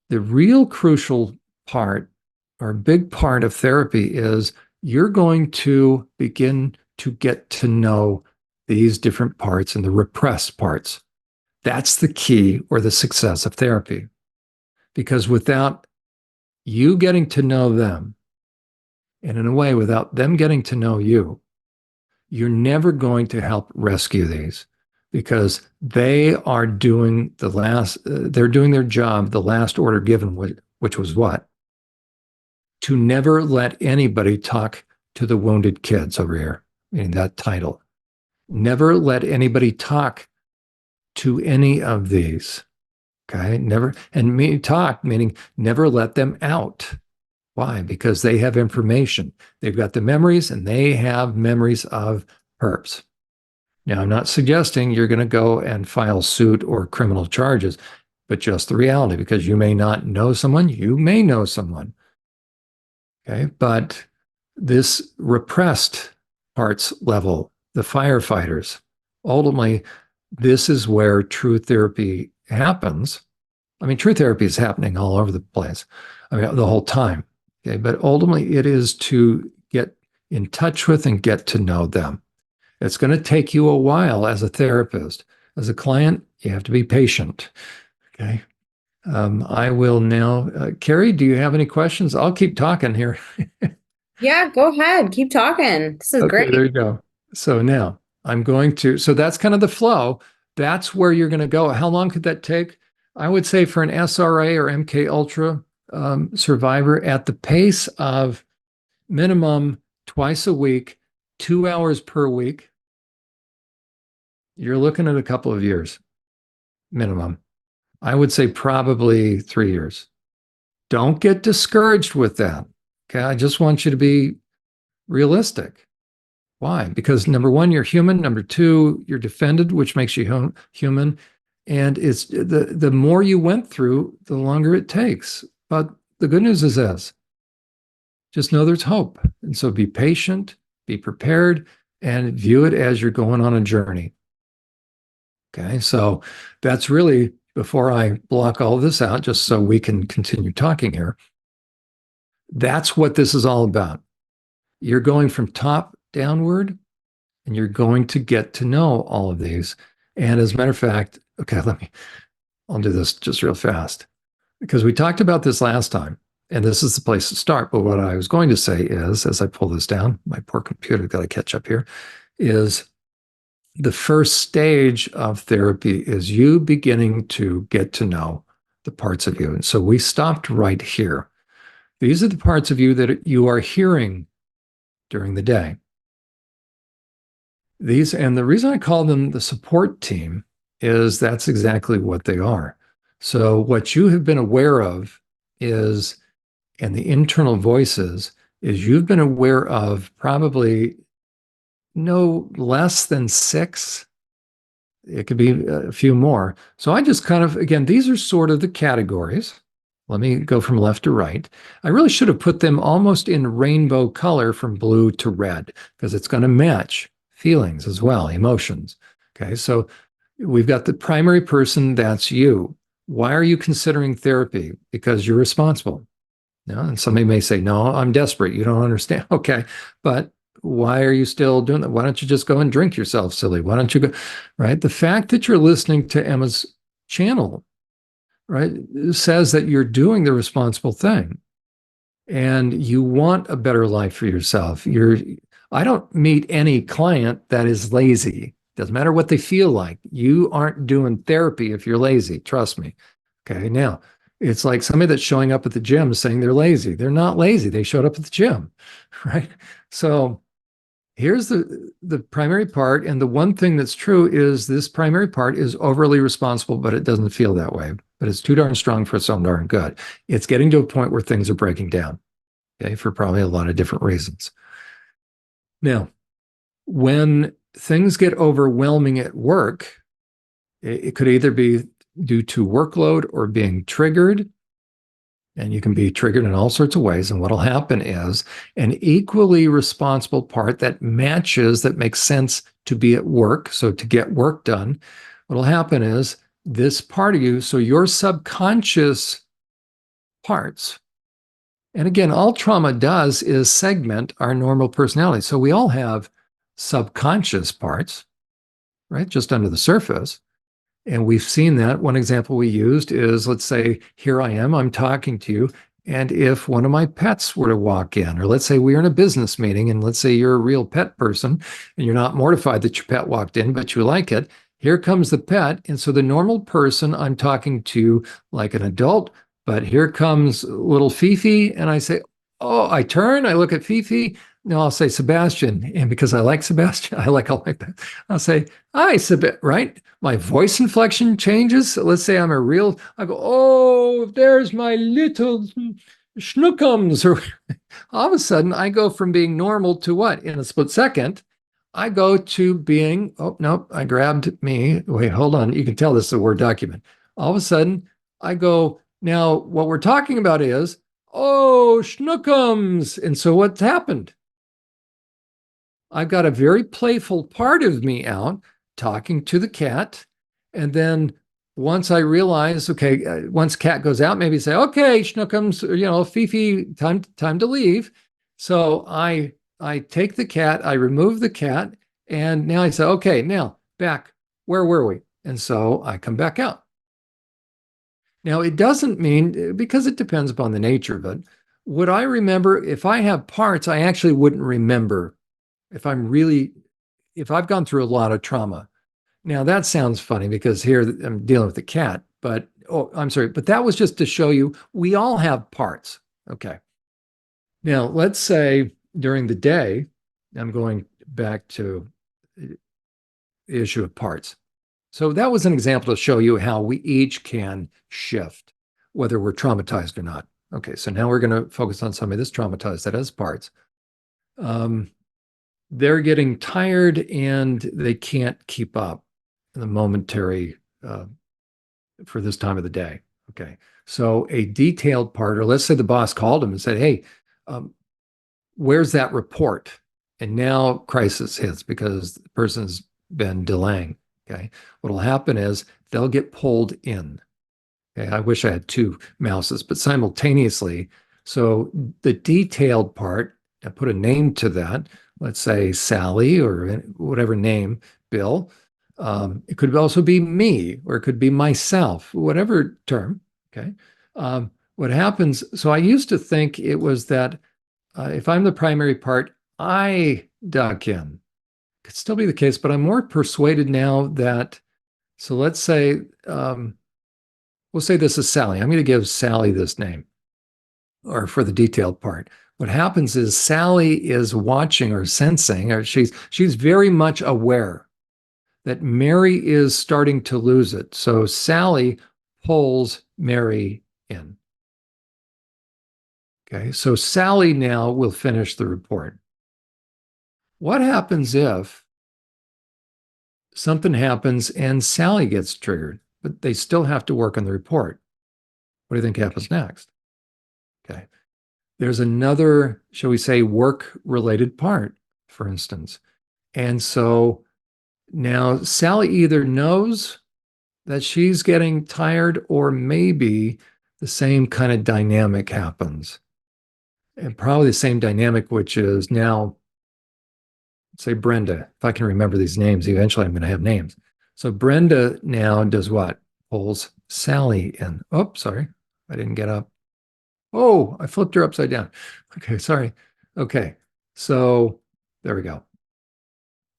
the real crucial part or big part of therapy is you're going to begin to get to know these different parts and the repressed parts. That's the key or the success of therapy. Because without you getting to know them, and in a way, without them getting to know you, you're never going to help rescue these, because they are doing they're doing their job, the last order given, which was what? To never let anybody talk to the wounded kids over here, meaning that title. Never let anybody talk to any of these. Okay. Never, and meaning never let them out. Why? Because they have information. They've got the memories, and they have memories of perps. Now, I'm not suggesting you're going to go and file suit or criminal charges, but just the reality, because you may not know someone, you may know someone. Okay. But this repressed parts level, the firefighters, ultimately, this is where true therapy happens. I mean, true therapy is happening all over the place. I mean, the whole time. Okay. But ultimately, it is to get in touch with and get to know them. It's going to take you a while as a therapist. As a client, you have to be patient. Okay. I will now, Carrie, do you have any questions? I'll keep talking here. Yeah, go ahead. Keep talking. This is Okay, great. there you go. So now so that's kind of the flow. That's where you're going to go. How long could that take? I would say for an SRA or MK Ultra survivor at the pace of minimum twice a week, 2 hours per week, you're looking at a couple of years minimum. I would say probably 3 years. Don't get discouraged with that. Okay. I just want you to be realistic. Why? Because number one, you're human. Number two, you're defended, which makes you human. And it's the more you went through, the longer it takes. But the good news is this: just know there's hope. And so be patient, be prepared, and view it as you're going on a journey. Okay. So that's really, before I block all of this out, just so we can continue talking here, that's what this is all about. You're going from top downward, and you're going to get to know all of these. And as a matter of fact, okay, I'll do this just real fast because we talked about this last time, and this is the place to start. But what I was going to say is, as I pull this down, my poor computer got to catch up here, is the first stage of therapy is you beginning to get to know the parts of you. And so we stopped right here. These are the parts of you that you are hearing during the day. These, and the reason I call them the support team is that's exactly what they are. So what you have been aware of is, and the internal voices, is you've been aware of probably no less than 6. It could be a few more. So I just kind of, again, these are sort of the categories. Let me go from left to right. I really should have put them almost in rainbow color from blue to red because it's going to match feelings as well, emotions. Okay, so we've got the primary person, that's you. Why are you considering therapy? Because you're responsible. No, and somebody may say, no, I'm desperate. You don't understand. Okay, but why are you still doing that? Why don't you just go and drink yourself, silly? Why don't you go, right? The fact that you're listening to Emma's channel, right, says that you're doing the responsible thing and you want a better life for yourself. I don't meet any client that is lazy. Doesn't matter what they feel like. You aren't doing therapy if you're lazy. Trust me. Okay. Now, it's like somebody that's showing up at the gym saying they're lazy. They're not lazy. They showed up at the gym, right? So here's the primary part. And the one thing that's true is this primary part is overly responsible, but it doesn't feel that way. But it's too darn strong for its own darn good. It's getting to a point where things are breaking down, okay, for probably a lot of different reasons. Now, when things get overwhelming at work, it could either be due to workload or being triggered. And you can be triggered in all sorts of ways. And what'll happen is an equally responsible part that matches, that makes sense to be at work. So to get work done, what'll happen is this part of you, so your subconscious parts, and again, all trauma does is segment our normal personality. So we all have subconscious parts, right? Just under the surface. And we've seen that. One example we used is, let's say, here I am, I'm talking to you. And if one of my pets were to walk in, or let's say we're in a business meeting, and let's say you're a real pet person and you're not mortified that your pet walked in, but you like it. Here comes the pet. And so the normal person, I'm talking to like an adult, but here comes little Fifi. And I say, oh, I turn, I look at Fifi. No, I'll say Sebastian. And because I like Sebastian, I like that. I'll say, hi, Sebastian, right? My voice inflection changes. Let's say I'm I go, oh, there's my little schnookums. Or all of a sudden, I go from being normal to what? In a split second, I go to being, oh, no, I grabbed me. Wait, hold on. You can tell this is a Word document. All of a sudden, I go, now what we're talking about is, oh, schnookums. And so what's happened? I've got a very playful part of me out talking to the cat. And then once I realize, okay, once cat goes out, maybe say, okay, Schnookums, Fifi, time to leave. So I take the cat, I remove the cat, and now I say, okay, now back, where were we? And so I come back out. Now it doesn't mean, because it depends upon the nature of it, would I remember, if I have parts, I actually wouldn't remember if I've gone through a lot of trauma. Now that sounds funny because here I'm dealing with the cat, but oh, I'm sorry, but that was just to show you we all have parts. Okay. Now let's say during the day, I'm going back to the issue of parts. So that was an example to show you how we each can shift, whether we're traumatized or not. Okay, so now we're going to focus on somebody that's traumatized that has parts. Um, they're getting tired and they can't keep up in the momentary for this time of the day. Okay, so a detailed part, or let's say the boss called him and said, "Hey, um, where's that report?" And now crisis hits because the person's been delaying. Okay, what'll happen is they'll get pulled in. Okay, I wish I had two mouses, but simultaneously. So the detailed part, I put a name to that. Let's say Sally or whatever name, Bill. It could also be me, or it could be myself, whatever term. Okay. What happens? So I used to think it was that if I'm the primary part, I duck in. Could still be the case, but I'm more persuaded now that. So let's say we'll say this is Sally. I'm going to give Sally this name, or for the detailed part. What happens is Sally is watching or sensing, or she's very much aware that Mary is starting to lose it. So Sally pulls Mary in. Okay, so Sally now will finish the report. What happens if something happens and Sally gets triggered, but they still have to work on the report? What do you think happens next? Okay. There's another, shall we say, work related part, for instance. And so now Sally either knows that she's getting tired, or maybe the same kind of dynamic happens. And probably the same dynamic, which is now, say, Brenda. If I can remember these names, eventually I'm going to have names. So Brenda now does what? Pulls Sally in. Oh, sorry. I didn't get up. Oh, I flipped her upside down. Okay, sorry. Okay, so there we go.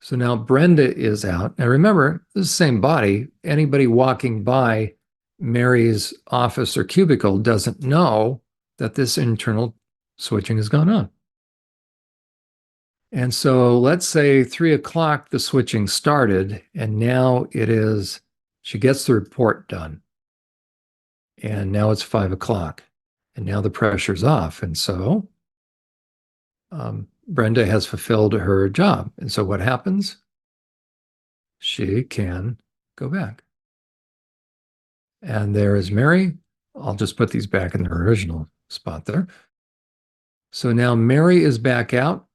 So now Brenda is out. Now remember, this is the same body. Anybody walking by Mary's office or cubicle doesn't know that this internal switching has gone on. And so let's say 3 o'clock, the switching started, and now it is, she gets the report done. And now it's 5 o'clock, and now the pressure's off. And so Brenda has fulfilled her job. And so what happens? She can go back. And there is Mary. I'll just put these back in their original spot there. So now Mary is back out.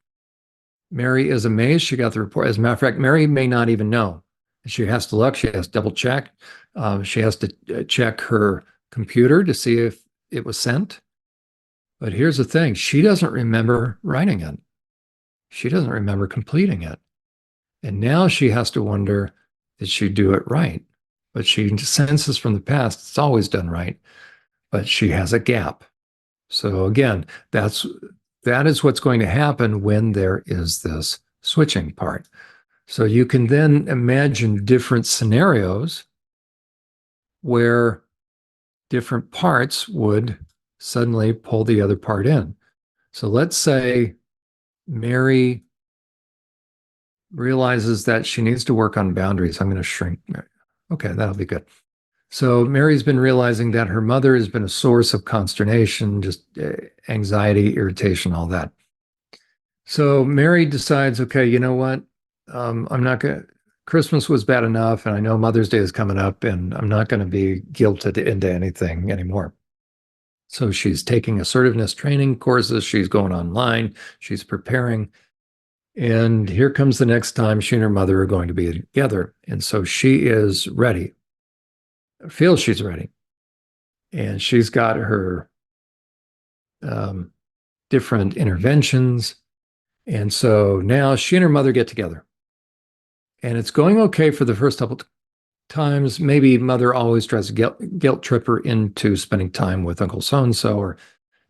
Mary is amazed. She got the report. As a matter of fact, Mary may not even know. She has to look. She has to double check. She has to check her computer to see if it was sent. But here's the thing. She doesn't remember writing it. She doesn't remember completing it. And now she has to wonder, did she do it right? But she senses from the past it's always done right, but she has a gap. So again, that is what's going to happen when there is this switching part. So you can then imagine different scenarios where different parts would suddenly pull the other part in. So let's say Mary realizes that she needs to work on boundaries. I'm going to shrink. Okay, that'll be good. So Mary's been realizing that her mother has been a source of consternation, just anxiety, irritation, all that. So Mary decides, okay, you know what? I'm not going to, Christmas was bad enough, and I know Mother's Day is coming up, and I'm not going to be guilted into anything anymore. So she's taking assertiveness training courses. She's going online. She's preparing. And here comes the next time she and her mother are going to be together. And so she is ready, feels she's ready. And she's got her different interventions. And so now she and her mother get together. And it's going okay for the first couple times. Maybe mother always tries to guilt trip her into spending time with Uncle so-and-so, or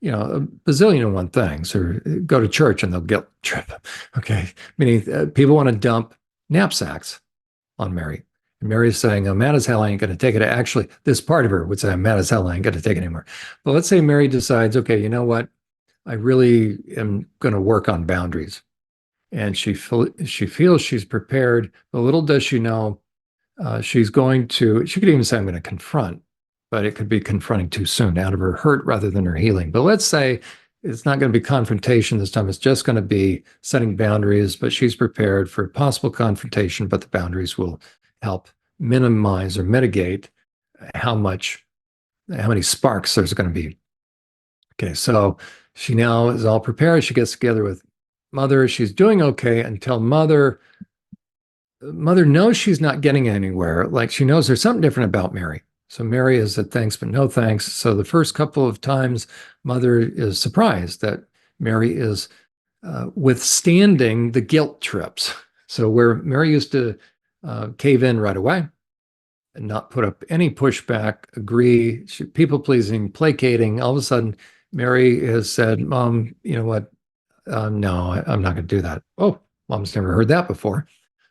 a bazillion and one things, or go to church and they'll guilt trip. Okay. Meaning people want to dump knapsacks on Mary. And Mary's saying, I'm mad as hell, I ain't going to take it. Actually, this part of her would say, I'm mad as hell, I ain't going to take it anymore. But let's say Mary decides, okay, you know what? I really am going to work on boundaries. And she feels she's prepared, but little does she know she's going to, she could even say, I'm going to confront, but it could be confronting too soon out of her hurt rather than her healing. But let's say it's not going to be confrontation this time. It's just going to be setting boundaries, but she's prepared for possible confrontation, but the boundaries will help minimize or mitigate how many sparks there's going to be. Okay, so she now is all prepared. She gets together with mother. She's doing okay until mother knows she's not getting anywhere. Like she knows there's something different about Mary. So Mary is at thanks, but no thanks. So the first couple of times, mother is surprised that Mary is withstanding the guilt trips. So where Mary used to cave in right away and not put up any pushback, agree, people pleasing, placating, all of a sudden, Mary has said, Mom, you know what? No, I'm not going to do that. Oh, Mom's never heard that before.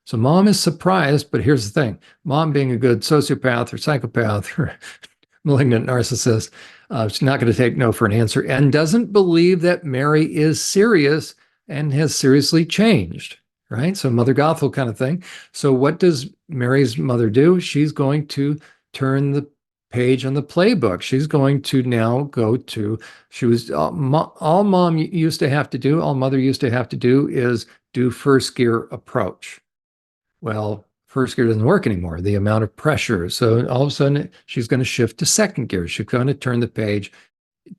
So mom is surprised, but here's the thing. Mom being a good sociopath or psychopath or malignant narcissist, she's not going to take no for an answer and doesn't believe that Mary is serious and has seriously changed, right? So Mother Gothel kind of thing. So what does Mary's mother do? She's going to turn the page on the playbook. She's going to now go to, she was, all mom used to have to do, all mother used to have to do is do first gear approach. Well, first gear doesn't work anymore, the amount of pressure. So all of a sudden, she's going to shift to second gear. She's going to turn the page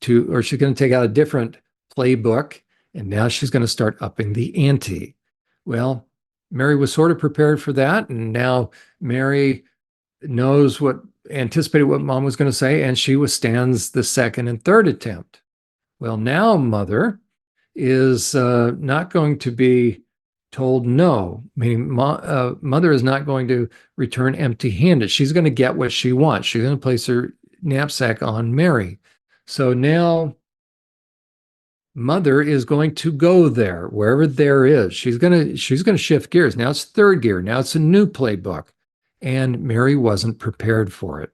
to, or she's going to take out a different playbook, and now she's going to start upping the ante. Well, Mary was sort of prepared for that, and now Mary knows anticipated what mom was going to say, and she withstands the second and third attempt. Well, now mother is not going to be told no, meaning mother is not going to return empty-handed. She's going to get what she wants. She's going to place her knapsack on Mary. So now mother is going to go there, wherever there is. She's going to shift gears. Now it's third gear. Now it's a new playbook. And Mary wasn't prepared for it.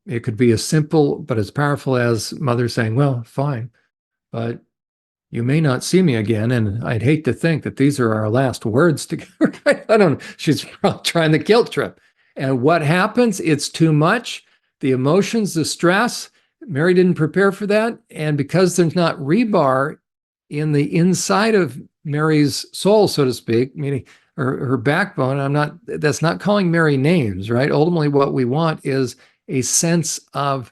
It could be as simple but as powerful as mother saying, well, fine, but you may not see me again, and I'd hate to think that these are our last words together. I don't know. She's trying the guilt trip. And what happens? It's too much. The emotions, the stress, Mary didn't prepare for that. And because there's not rebar in the inside of Mary's soul, so to speak, meaning her backbone, that's not calling Mary names, right? Ultimately, what we want is a sense of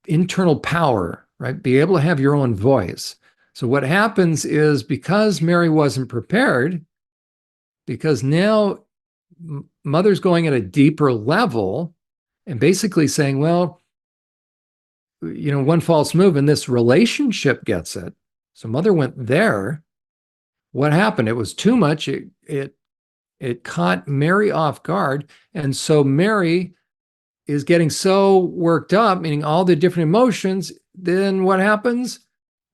internal power, right? Be able to have your own voice. So what happens is because Mary wasn't prepared, because now mother's going at a deeper level and basically saying, well, one false move and this relationship gets it. So mother went there. What happened? It was too much. It caught Mary off guard. And so Mary is getting so worked up, meaning all the different emotions. Then what happens?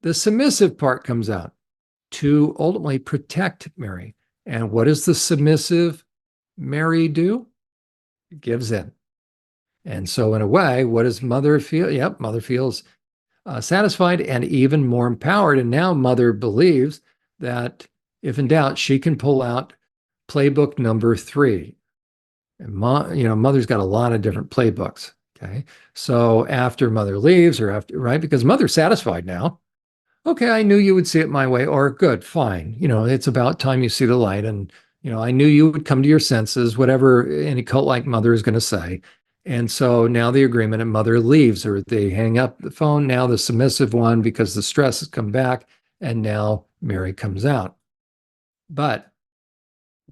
The submissive part comes out to ultimately protect Mary. And what does the submissive Mary do? It gives in. And so in a way, what does mother feel? Yep, mother feels satisfied and even more empowered. And now mother believes that if in doubt, she can pull out playbook number 3. And mother's got a lot of different playbooks. Okay. So after mother leaves or after, right? Because mother's satisfied now. Okay, I knew you would see it my way, or good, fine. It's about time you see the light. And, I knew you would come to your senses, whatever any cult-like mother is going to say. And so now the agreement and mother leaves, or they hang up the phone. Now the submissive one, because the stress has come back, and now Mary comes out. But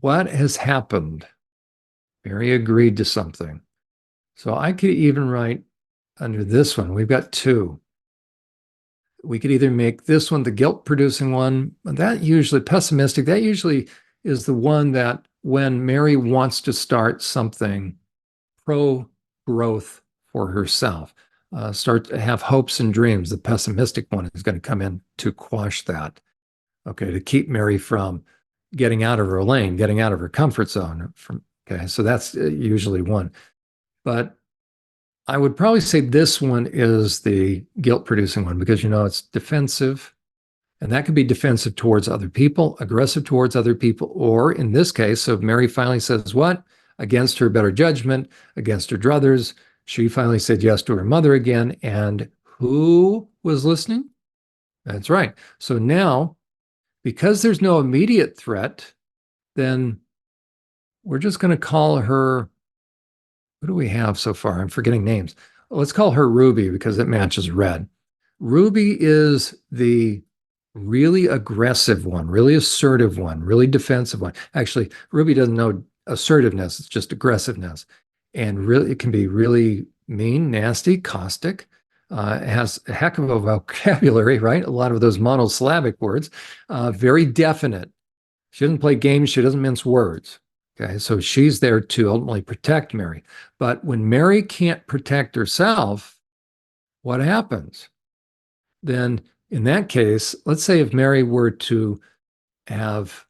what has happened? Mary agreed to something. So I could even write under this one, we've got 2. We could either make this one the guilt-producing one, that usually pessimistic, that usually is the one that when Mary wants to start something pro-growth for herself, start to have hopes and dreams, the pessimistic one is going to come in to quash that, okay, to keep Mary from getting out of her lane, getting out of her comfort zone. Okay, so that's usually one. But I would probably say this one is the guilt producing one because, it's defensive. And that could be defensive towards other people, aggressive towards other people, or in this case, so Mary finally says what? Against her better judgment, against her druthers. She finally said yes to her mother again. And who was listening? That's right. So now, because there's no immediate threat, then we're just going to call her, what do we have so far? I'm forgetting names. Let's call her Ruby because it matches red. Ruby is the really aggressive one, really assertive one, really defensive one. Actually, Ruby doesn't know assertiveness, it's just aggressiveness. And really, it can be really mean, nasty, caustic. It has a heck of a vocabulary, right? A lot of those monosyllabic words, very definite. She doesn't play games, she doesn't mince words. Okay, so she's there to ultimately protect Mary. But when Mary can't protect herself, what happens? Then in that case, let's say if Mary were to have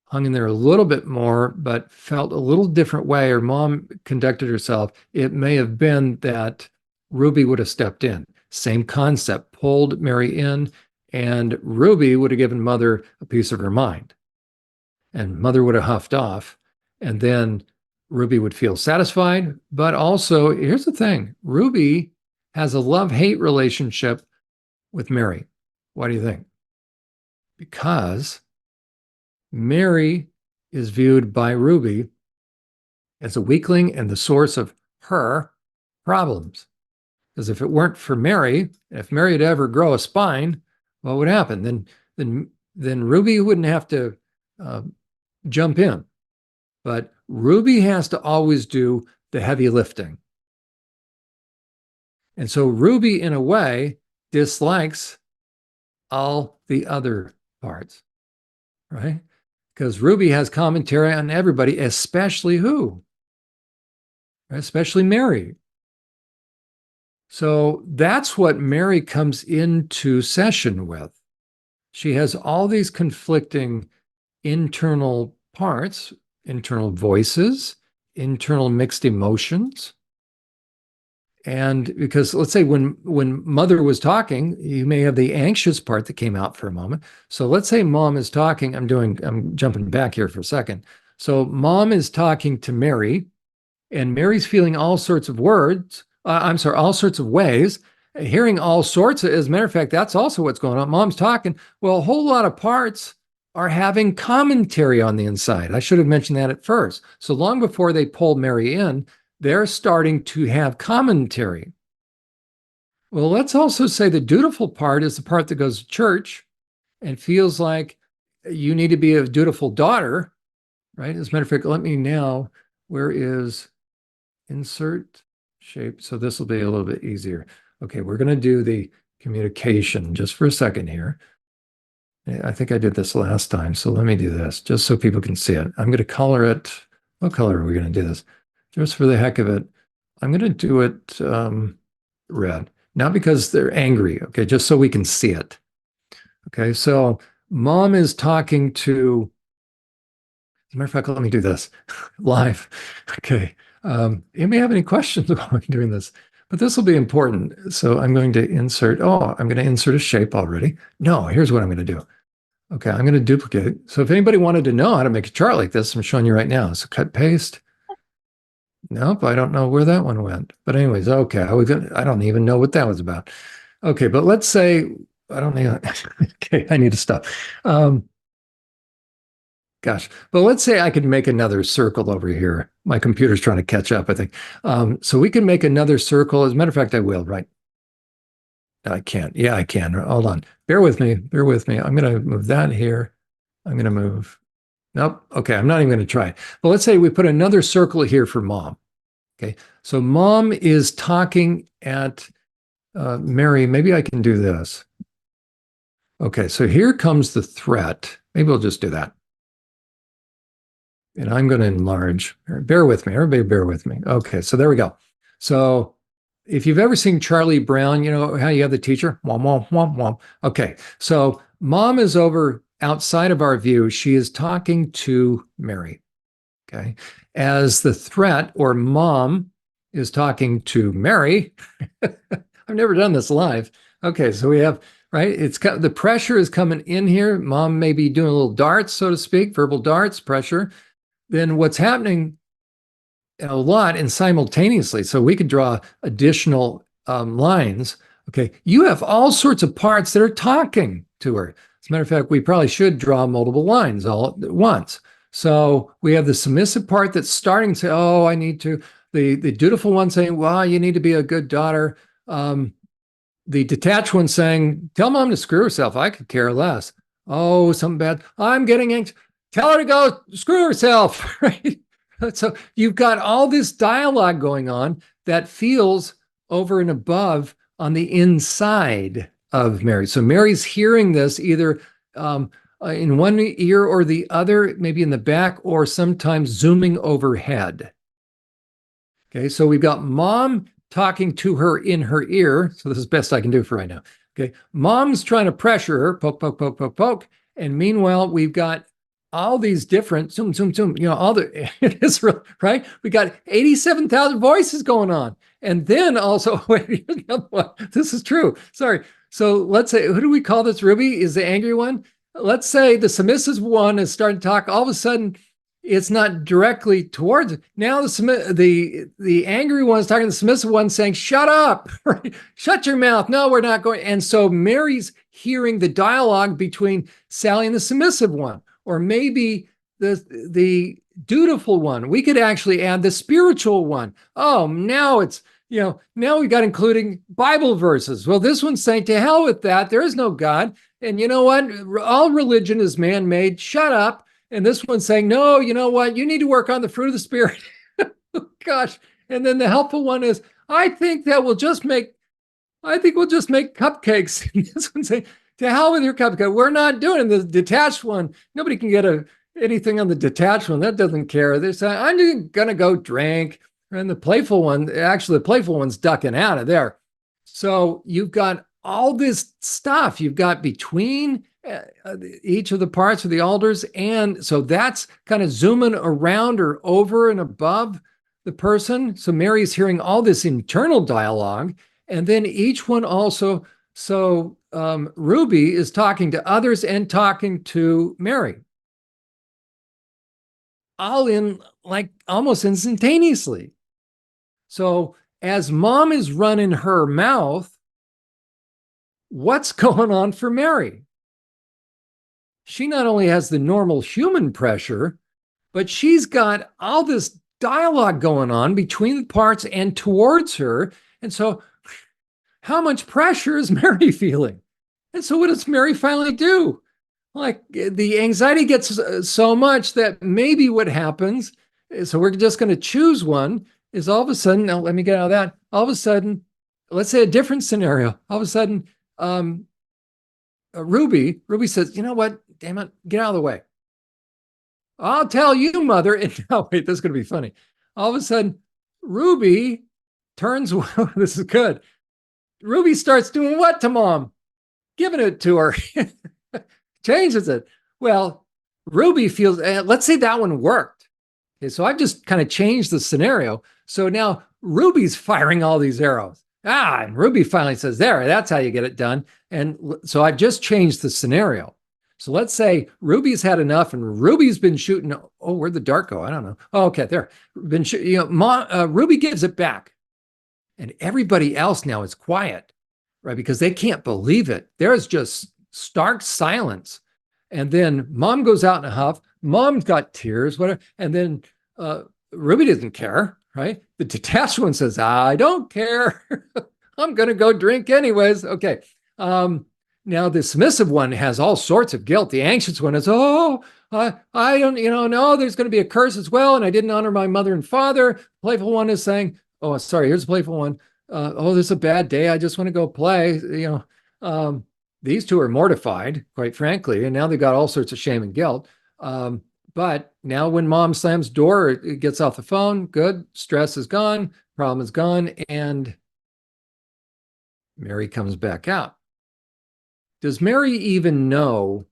hung in there a little bit more, but felt a little different way, or mom conducted herself, it may have been that Ruby would have stepped in. Same concept, pulled Mary in, and Ruby would have given mother a piece of her mind. And mother would have huffed off. And then Ruby would feel satisfied. But also, here's the thing, Ruby has a love-hate relationship with Mary. Why do you think? Because Mary is viewed by Ruby as a weakling and the source of her problems. Because if it weren't for Mary, if Mary had ever grow a spine, what would happen? Then Ruby wouldn't have to jump in. But Ruby has to always do the heavy lifting. And so Ruby, in a way, dislikes all the other parts, right? Because Ruby has commentary on everybody, especially who? Especially Mary. So that's what Mary comes into session with. She has all these conflicting internal parts, internal voices, internal mixed emotions. And because let's say when mother was talking, you may have the anxious part that came out for a moment. So let's say mom is talking. I'm jumping back here for a second. So mom is talking to Mary, and Mary's feeling all sorts of words. All sorts of ways, hearing all sorts of, as a matter of fact, that's also what's going on. Mom's talking. Well, a whole lot of parts are having commentary on the inside. I should have mentioned that at first. So long before they pulled Mary in, they're starting to have commentary. Well, let's also say the dutiful part is the part that goes to church and feels like you need to be a dutiful daughter, right? As a matter of fact, where is insert shape? So this will be a little bit easier. Okay, we're going to do the communication just for a second here. I think I did this last time, so let me do this just so people can see it. I'm going to color it. What color are we going to do this? Just for the heck of it, I'm going to do it red. Not because they're angry, okay, just so we can see it. Okay, so mom is talking to, as a matter of fact, let me do this live. Okay, you may have any questions about doing this, but this will be important. So I'm going to insert a shape already. No, here's what I'm going to do. Okay, I'm going to duplicate. So if anybody wanted to know how to make a chart like this, I'm showing you right now. So cut, paste. Nope, I don't know where that one went. But anyways, okay, I don't even know what that was about. Okay, but let's say, I don't need, okay, I need to stop. Gosh, but let's say I could make another circle over here. My computer's trying to catch up, I think. So we can make another circle. As a matter of fact, I will, right? I can't. Yeah, I can. Hold on. Bear with me. Bear with me. I'm going to move that here. I'm going to move. Nope. Okay, I'm not even going to try it. But let's say we put another circle here for mom. Okay, so mom is talking at Mary. Maybe I can do this. Okay, so here comes the threat. Maybe we'll just do that. And I'm going to enlarge. Bear with me. Everybody bear with me. Okay, so there we go. So if you've ever seen Charlie Brown, you know how you have the teacher? Womp, womp, womp, womp. Okay, so mom is over outside of our view, she is talking to Mary. Okay. As the threat or mom is talking to Mary, I've never done this live. Okay. So we have, right? It's the pressure is coming in here. Mom may be doing a little darts, so to speak, verbal darts, pressure. Then what's happening a lot and simultaneously, so we could draw additional lines. Okay. You have all sorts of parts that are talking to her. As a matter of fact, we probably should draw multiple lines all at once. So we have the submissive part that's starting to say, oh, I need to, the dutiful one saying, well, you need to be a good daughter. The detached one saying, tell mom to screw herself. I could care less. Oh, something bad. I'm getting anxious. Tell her to go screw herself. Right. So you've got all this dialogue going on that feels over and above on the inside of Mary. So Mary's hearing this either in one ear or the other, maybe in the back, or sometimes zooming overhead. Okay, so we've got mom talking to her in her ear. So this is best I can do for right now. Okay, mom's trying to pressure her, poke, poke, poke, poke, poke. And meanwhile, we've got all these different zoom, zoom, zoom, all the, it is real, right? We got 87,000 voices going on. And then also, wait, this is true. Sorry. So let's say, who do we call this? Ruby is the angry one. Let's say the submissive one is starting to talk. All of a sudden, it's not directly towards it. Now the angry one is talking to the submissive one saying, shut up, right? Shut your mouth. No, we're not going. And so Mary's hearing the dialogue between Sally and the submissive one, or maybe the dutiful one. We could actually add the spiritual one. Oh, now it's, now we got including Bible verses. Well, this one's saying, to hell with that. There is no God. And you know what? All religion is man-made. Shut up. And this one's saying, no, you know what? You need to work on the fruit of the Spirit. Gosh. And then the helpful one is, I think we'll just make cupcakes. And this one's saying, to hell with your cupcake. We're not doing the detached one. Nobody can get anything on the detached one. That doesn't care. They're saying, I'm going to go drink. And the playful one's ducking out of there. So you've got all this stuff you've got between each of the parts of the alders. And so that's kind of zooming around or over and above the person. So Mary's hearing all this internal dialogue. And then each one also, so Ruby is talking to others and talking to Mary. All in like almost instantaneously. So as mom is running her mouth, what's going on for Mary? She not only has the normal human pressure, but she's got all this dialogue going on between the parts and towards her. And so, how much pressure is Mary feeling? And so, what does Mary finally do? Like, the anxiety gets so much that maybe what happens, so we're just going to choose one, is all of a sudden, now let me get out of that. All of a sudden, let's say a different scenario. All of a sudden, Ruby says, you know what? Damn it, get out of the way. I'll tell you, mother. And now, wait, this is going to be funny. All of a sudden, Ruby turns, this is good. Ruby starts doing what to mom? Giving it to her. Changes it. Well, Ruby feels, let's say that one worked. Okay, so I've just kind of changed the scenario. So now Ruby's firing all these arrows. And Ruby finally says, there, that's how you get it done. And so I've just changed the scenario. So let's say Ruby's had enough and Ruby's been shooting. Oh, where'd the dart go? I don't know. Oh, okay, there. Been Ruby gives it back. And everybody else now is quiet, right? Because they can't believe it. There's just stark silence. And then mom goes out in a huff. Mom's got tears, whatever. And then Ruby doesn't care, right? The detached one says, I don't care. I'm going to go drink anyways. Okay. Now the submissive one has all sorts of guilt. The anxious one is, I don't, no, there's going to be a curse as well. And I didn't honor my mother and father. The playful one is saying, oh, sorry, here's a playful one. This is a bad day. I just want to go play. These two are mortified, quite frankly. And now they've got all sorts of shame and guilt. But now when mom slams door, it gets off the phone. Good. Stress is gone. Problem is gone. And Mary comes back out. Does Mary even know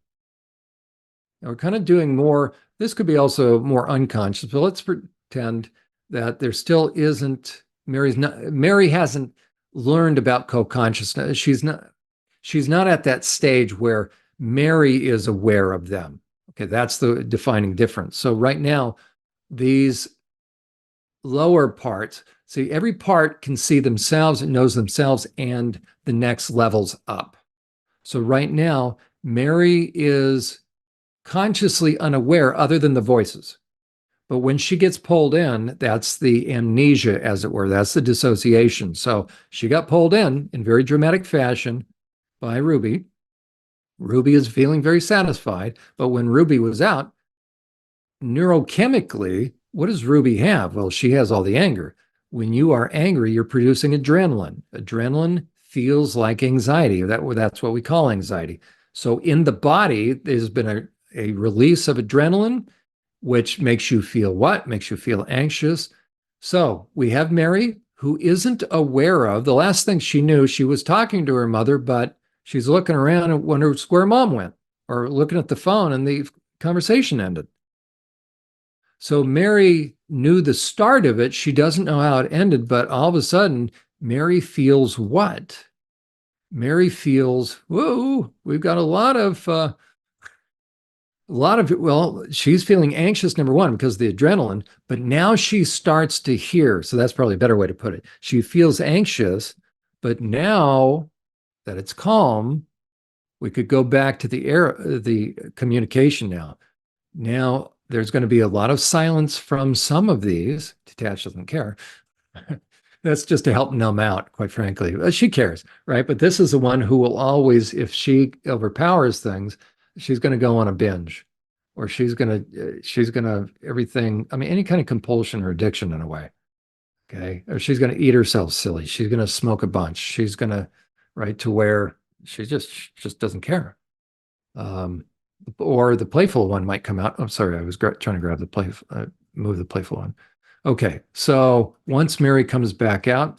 Now we're kind of doing more. This could be also more unconscious, but let's pretend that there still isn't. Mary hasn't learned about co-consciousness. She's not at that stage where Mary is aware of them. Okay, that's the defining difference. So right now, these lower parts, see, every part can see themselves, it knows themselves, and the next levels up. So right now, Mary is consciously unaware other than the voices. But when she gets pulled in, that's the amnesia, as it were. That's the dissociation. So she got pulled in very dramatic fashion by Ruby. Ruby is feeling very satisfied. But when Ruby was out, neurochemically, what does Ruby have? Well, she has all the anger. When you are angry, you're producing adrenaline. Adrenaline feels like anxiety. That's what we call anxiety. So in the body, there's been a release of adrenaline, which makes you feel what? Makes you feel anxious. So we have Mary, who isn't aware of the last thing she knew. She was talking to her mother, but she's looking around and wonders where mom went, or looking at the phone, and the conversation ended. So Mary knew the start of it. She doesn't know how it ended, but all of a sudden, Mary feels what? Mary feels, whoa, we've got well, she's feeling anxious, number one, because of the adrenaline, but now she starts to hear. So that's probably a better way to put it. She feels anxious, but now that it's calm, we could go back to the communication now. Now there's going to be a lot of silence from some of these. Detached doesn't care. That's just to help numb out, quite frankly. She cares, right? But this is the one who will always, if she overpowers things, she's going to go on a binge, or she's going to everything. I mean, any kind of compulsion or addiction in a way. Okay. Or she's going to eat herself silly. She's going to smoke a bunch. She's going to, right, to where she just doesn't care. Um, or the playful one might come out. I'm sorry, I was trying to grab the move the playful one. Okay, so once Mary comes back out,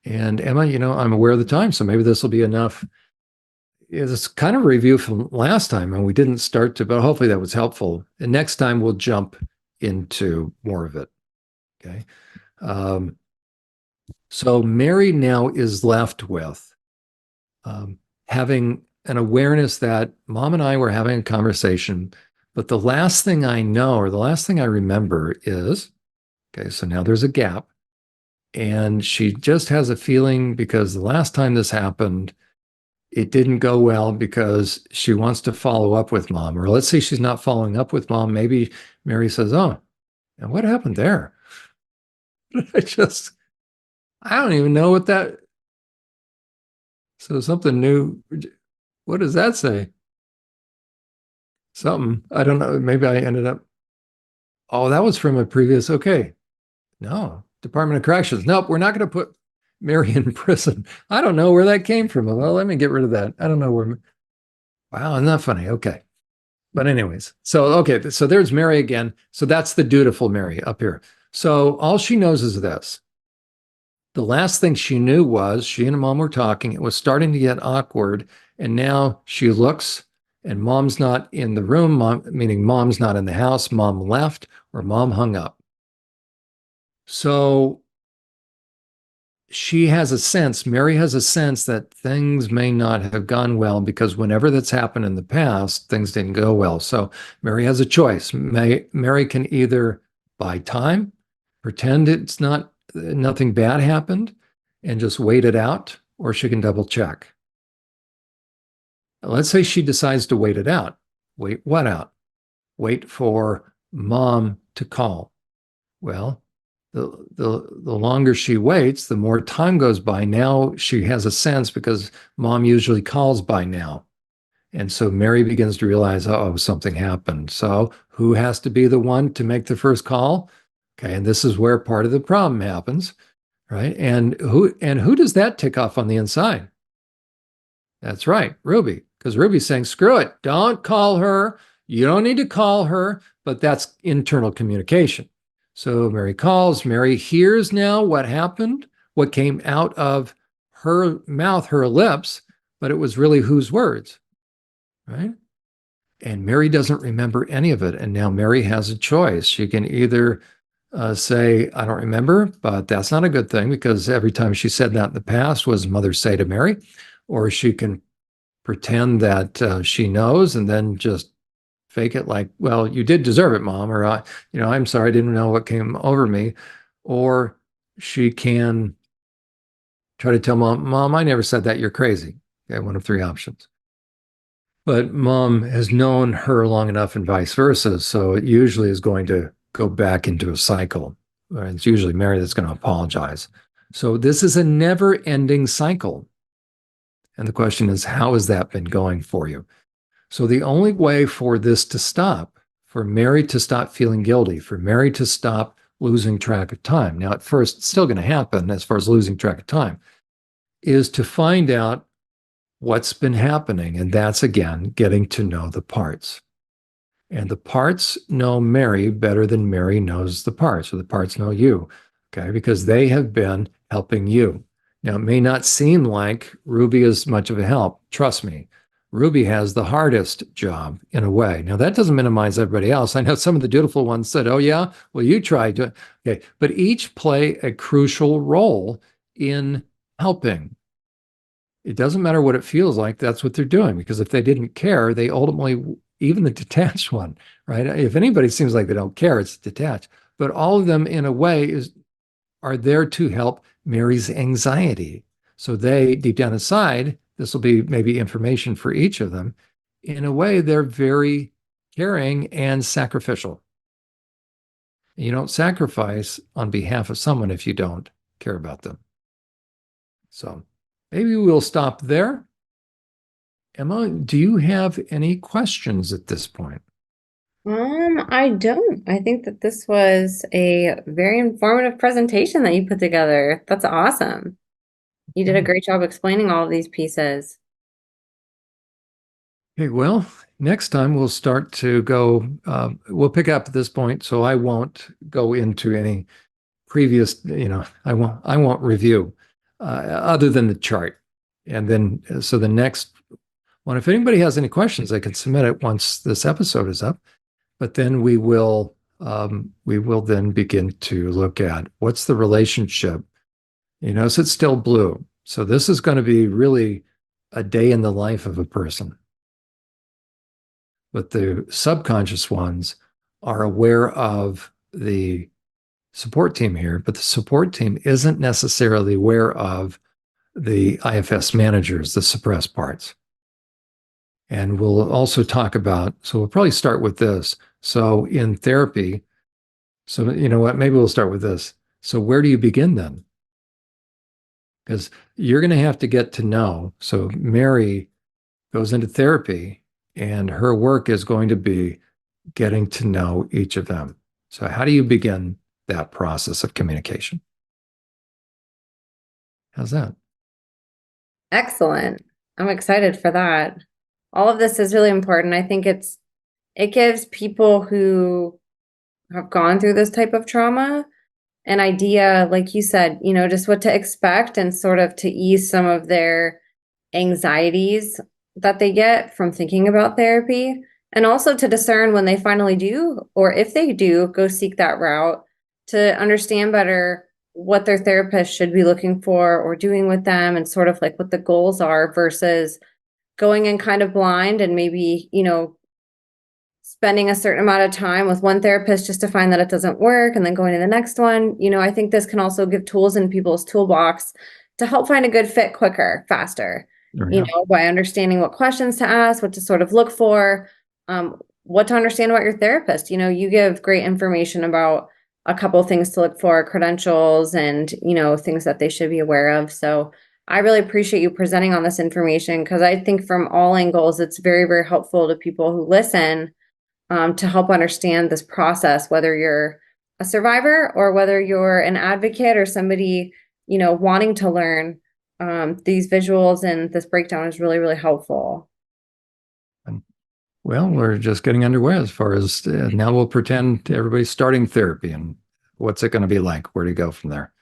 and Emma, I'm aware of the time, so maybe this will be enough. It's kind of a review from last time, and we didn't start to, but hopefully that was helpful. And next time we'll jump into more of it. Okay. Um, so Mary now is left with having an awareness that mom and I were having a conversation, but the last thing I know, or the last thing I remember is, okay, so now there's a gap. And she just has a feeling because the last time this happened, it didn't go well because she wants to follow up with mom. Or let's say she's not following up with mom. Maybe Mary says, oh, and what happened there? I don't even know what that. So something new. What does that say? Something. I don't know. Maybe I ended up. Oh, that was from a previous. Okay. No, Department of Corrections. Nope, we're not going to put Mary in prison. I don't know where that came from. Well, let me get rid of that. I don't know where. Wow, isn't that funny? Okay. But anyways, so okay, so there's Mary again. So that's the dutiful Mary up here. So all she knows is this. The last thing she knew was she and mom were talking. It was starting to get awkward. And now she looks and mom's not in the room, meaning mom's not in the house. Mom left or mom hung up. So Mary has a sense that things may not have gone well because whenever that's happened in the past, things didn't go well. So Mary has a choice. Mary can either buy time, pretend it's nothing bad happened, and just wait it out, or she can double check. Let's say she decides to wait it out. Wait what out? Wait for mom to call. Well, the longer she waits, the more time goes by. Now she has a sense because mom usually calls by now. And so Mary begins to realize, oh, something happened. So who has to be the one to make the first call? Okay, and this is where part of the problem happens, right? And who does that tick off on the inside? That's right, Ruby, because Ruby's saying, screw it, don't call her. You don't need to call her, but that's internal communication. So Mary calls, Mary hears now what happened, what came out of her mouth, her lips, but it was really whose words, right? And Mary doesn't remember any of it. And now Mary has a choice. She can either say, I don't remember, but that's not a good thing because every time she said that in the past was mother say to Mary, or she can pretend that she knows and then just fake it like, well, you did deserve it, mom, or, I'm sorry, I didn't know what came over me. Or she can try to tell mom, I never said that. You're crazy. Okay, one of three options. But mom has known her long enough and vice versa. So it usually is going to go back into a cycle. It's usually Mary that's going to apologize. So this is a never ending cycle. And the question is, how has that been going for you? So the only way for this to stop, for Mary to stop feeling guilty, for Mary to stop losing track of time. Now, at first, it's still going to happen as far as losing track of time, is to find out what's been happening. And that's, again, getting to know the parts. And the parts know Mary better than Mary knows the parts, or the parts know you, okay, because they have been helping you. Now, it may not seem like Ruby is much of a help. Trust me, Ruby has the hardest job in a way. Now, that doesn't minimize everybody else. I know some of the dutiful ones said, oh, yeah, well, you tried to. Okay, but each play a crucial role in helping. It doesn't matter what it feels like, that's what they're doing. Because if they didn't care, they ultimately, even the detached one, right? If anybody seems like they don't care, it's detached. But all of them, in a way, are there to help Mary's anxiety. So they, deep down inside, this will be maybe information for each of them. In a way, they're very caring and sacrificial. You don't sacrifice on behalf of someone if you don't care about them. So maybe we'll stop there. Emma, do you have any questions at this point? I don't. I think that this was a very informative presentation that you put together. That's awesome. You did a Okay. great job explaining all of these pieces. Okay, well, next time we'll start to go, we'll pick up at this point, so I won't go into any previous, I won't review other than the chart. And then, so the next one, if anybody has any questions, they can submit it once this episode is up. But then we will then begin to look at what's the relationship. So it's still blue. So this is going to be really a day in the life of a person. But the subconscious ones are aware of the support team here, but the support team isn't necessarily aware of the IFS managers, the suppressed parts. And we'll also talk about, so we'll probably start with this. So in therapy, so you know what, maybe we'll start with this. So where do you begin then? Because you're going to have to get to know. So Mary goes into therapy, and her work is going to be getting to know each of them. So how do you begin that process of communication? How's that? Excellent. I'm excited for that. All of this is really important. I think it gives people who have gone through this type of trauma an idea, like you said, just what to expect and sort of to ease some of their anxieties that they get from thinking about therapy. And also to discern when they finally do, or if they do go seek that route, to understand better what their therapist should be looking for or doing with them and sort of like what the goals are versus going in kind of blind and maybe, spending a certain amount of time with one therapist just to find that it doesn't work and then going to the next one. I think this can also give tools in people's toolbox to help find a good fit quicker, faster, Yeah. by understanding what questions to ask, what to sort of look for, what to understand about your therapist. You give great information about a couple of things to look for, credentials and, things that they should be aware of. So I really appreciate you presenting on this information because I think from all angles, it's very, very helpful to people who listen to help understand this process, whether you're a survivor or whether you're an advocate or somebody, wanting to learn. These visuals and this breakdown is really, really helpful. Well, we're just getting underway as far as now we'll pretend everybody's starting therapy and what's it going to be like? Where do you go from there?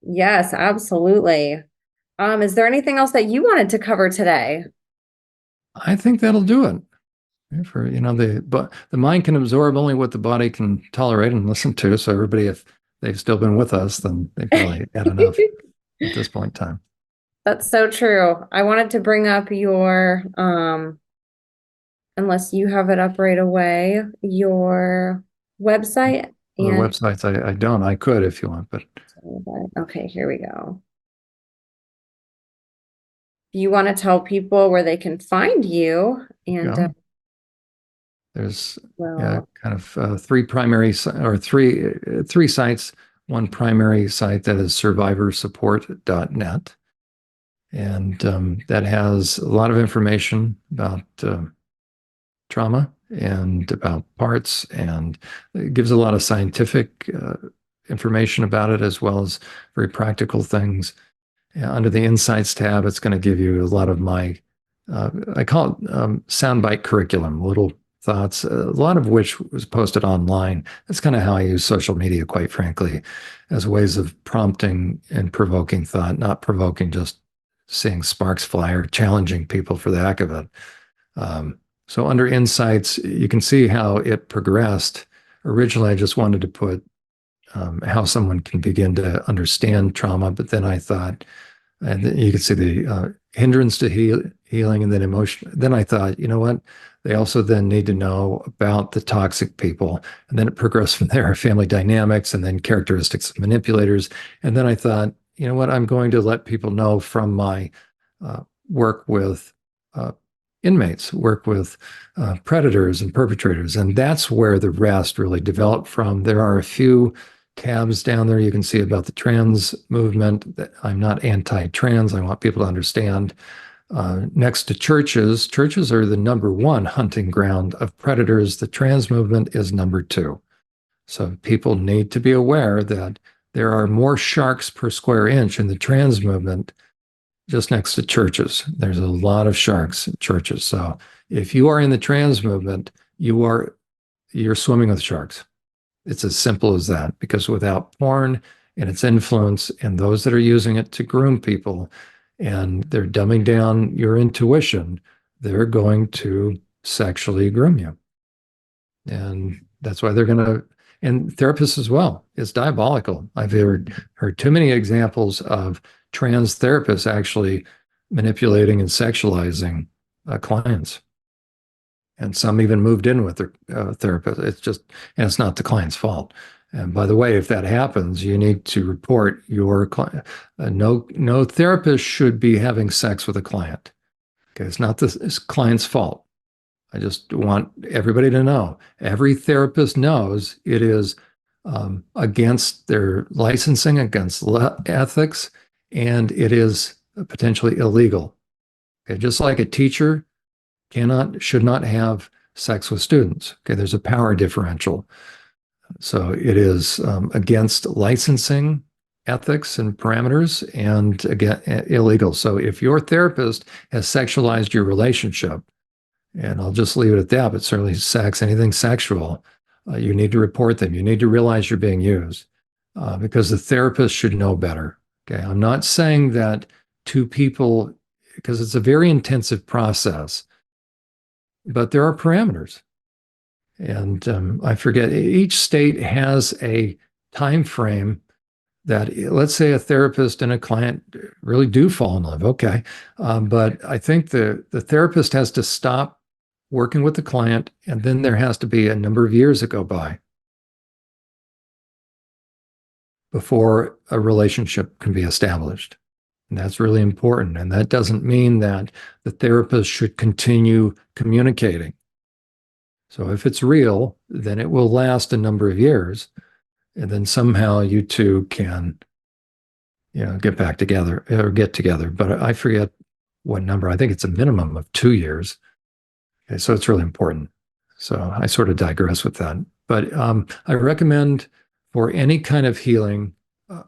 Yes, absolutely. Is there anything else that you wanted to cover today? I think that'll do it. For but the mind can absorb only what the body can tolerate and listen to. So everybody, if they've still been with us, then they probably had enough at this point in time. That's so true. I wanted to bring up your, unless you have it up right away, your website Well, the and websites, I don't. I could if you want, but okay, here we go. You want to tell people where they can find you and go. There's well, kind of three primary or three sites. One primary site that is SurvivorSupport.net, and that has a lot of information about trauma and about parts, and it gives a lot of scientific information about it as well as very practical things. Under the Insights tab, it's going to give you a lot of my, I call it soundbite curriculum, little thoughts, a lot of which was posted online. That's kind of how I use social media, quite frankly, as ways of prompting and provoking thought, not provoking just seeing sparks fly or challenging people for the heck of it. So under Insights, you can see how it progressed. Originally, I just wanted to put how someone can begin to understand trauma, but then I thought, and then you can see the hindrance to healing and then emotion. Then I thought, you know what? They also then need to know about the toxic people. And then it progressed from there, family dynamics, and then characteristics of manipulators. And then I thought, you know what? I'm going to let people know from my work with uh, inmates, work with predators and perpetrators. And that's where the rest really developed from. There are a few tabs down there you can see about the trans movement. I'm not anti-trans. I want people to understand. Next to churches, churches are the number one hunting ground of predators. The trans movement is number two. So people need to be aware that there are more sharks per square inch in the trans movement just next to churches. There's a lot of sharks in churches. So if you are in the trans movement, you're swimming with sharks. It's as simple as that, because without porn and its influence and those that are using it to groom people and they're dumbing down your intuition, they're going to sexually groom you. And that's why they're going to, and therapists as well. It's diabolical. I've heard too many examples of trans therapists actually manipulating and sexualizing clients. And some even moved in with their therapist. It's just, and it's not the client's fault. And by the way, if that happens, you need to report your client. No therapist should be having sex with a client. Okay, it's not the client's fault. I just want everybody to know. Every therapist knows it is against their licensing, against ethics, and it is potentially illegal. Okay, just like a teacher should not have sex with students. Okay, there's a power differential. So it is against licensing ethics and parameters and again illegal. So if your therapist has sexualized your relationship, and I'll just leave it at that, but certainly sex, anything sexual, you need to report them. You need to realize you're being used because the therapist should know better. Okay, I'm not saying that two people, because it's a very intensive process, but there are parameters. And I forget, each state has a time frame that, let's say a therapist and a client really do fall in love. Okay. But I think the therapist has to stop working with the client, and then there has to be a number of years that go by before a relationship can be established. And that's really important. And that doesn't mean that the therapist should continue communicating. So if it's real, then it will last a number of years. And then somehow you two can, get back together or get together. But I forget what number. I think it's a minimum of 2 years. Okay, so it's really important. So I sort of digress with that. But I recommend for any kind of healing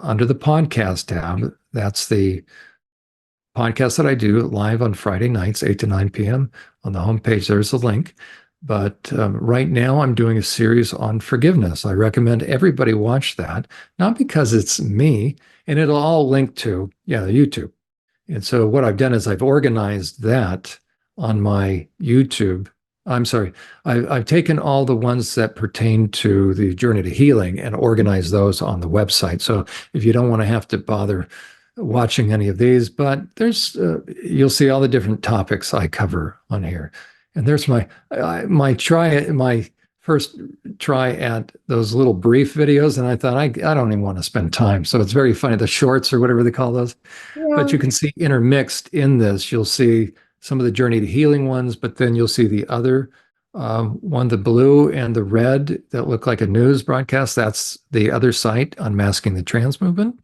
under the podcast tab, that's the podcast that I do live on Friday nights, 8 to 9 p.m. On the homepage, there's a link. But right now, I'm doing a series on forgiveness. I recommend everybody watch that, not because it's me, and it'll all link to, YouTube. And so what I've done is I've organized that on my YouTube I'm sorry. I've taken all the ones that pertain to the journey to healing and organized those on the website. So if you don't want to have to bother watching any of these, but you'll see all the different topics I cover on here. And there's my first try at those little brief videos, and I thought I don't even want to spend time. So it's very funny, the shorts or whatever they call those. But Yeah. you can see intermixed in this, you'll see some of the journey to healing ones, but then you'll see the other one, the blue and the red that look like a news broadcast. That's the other site, Unmasking the Trans Movement.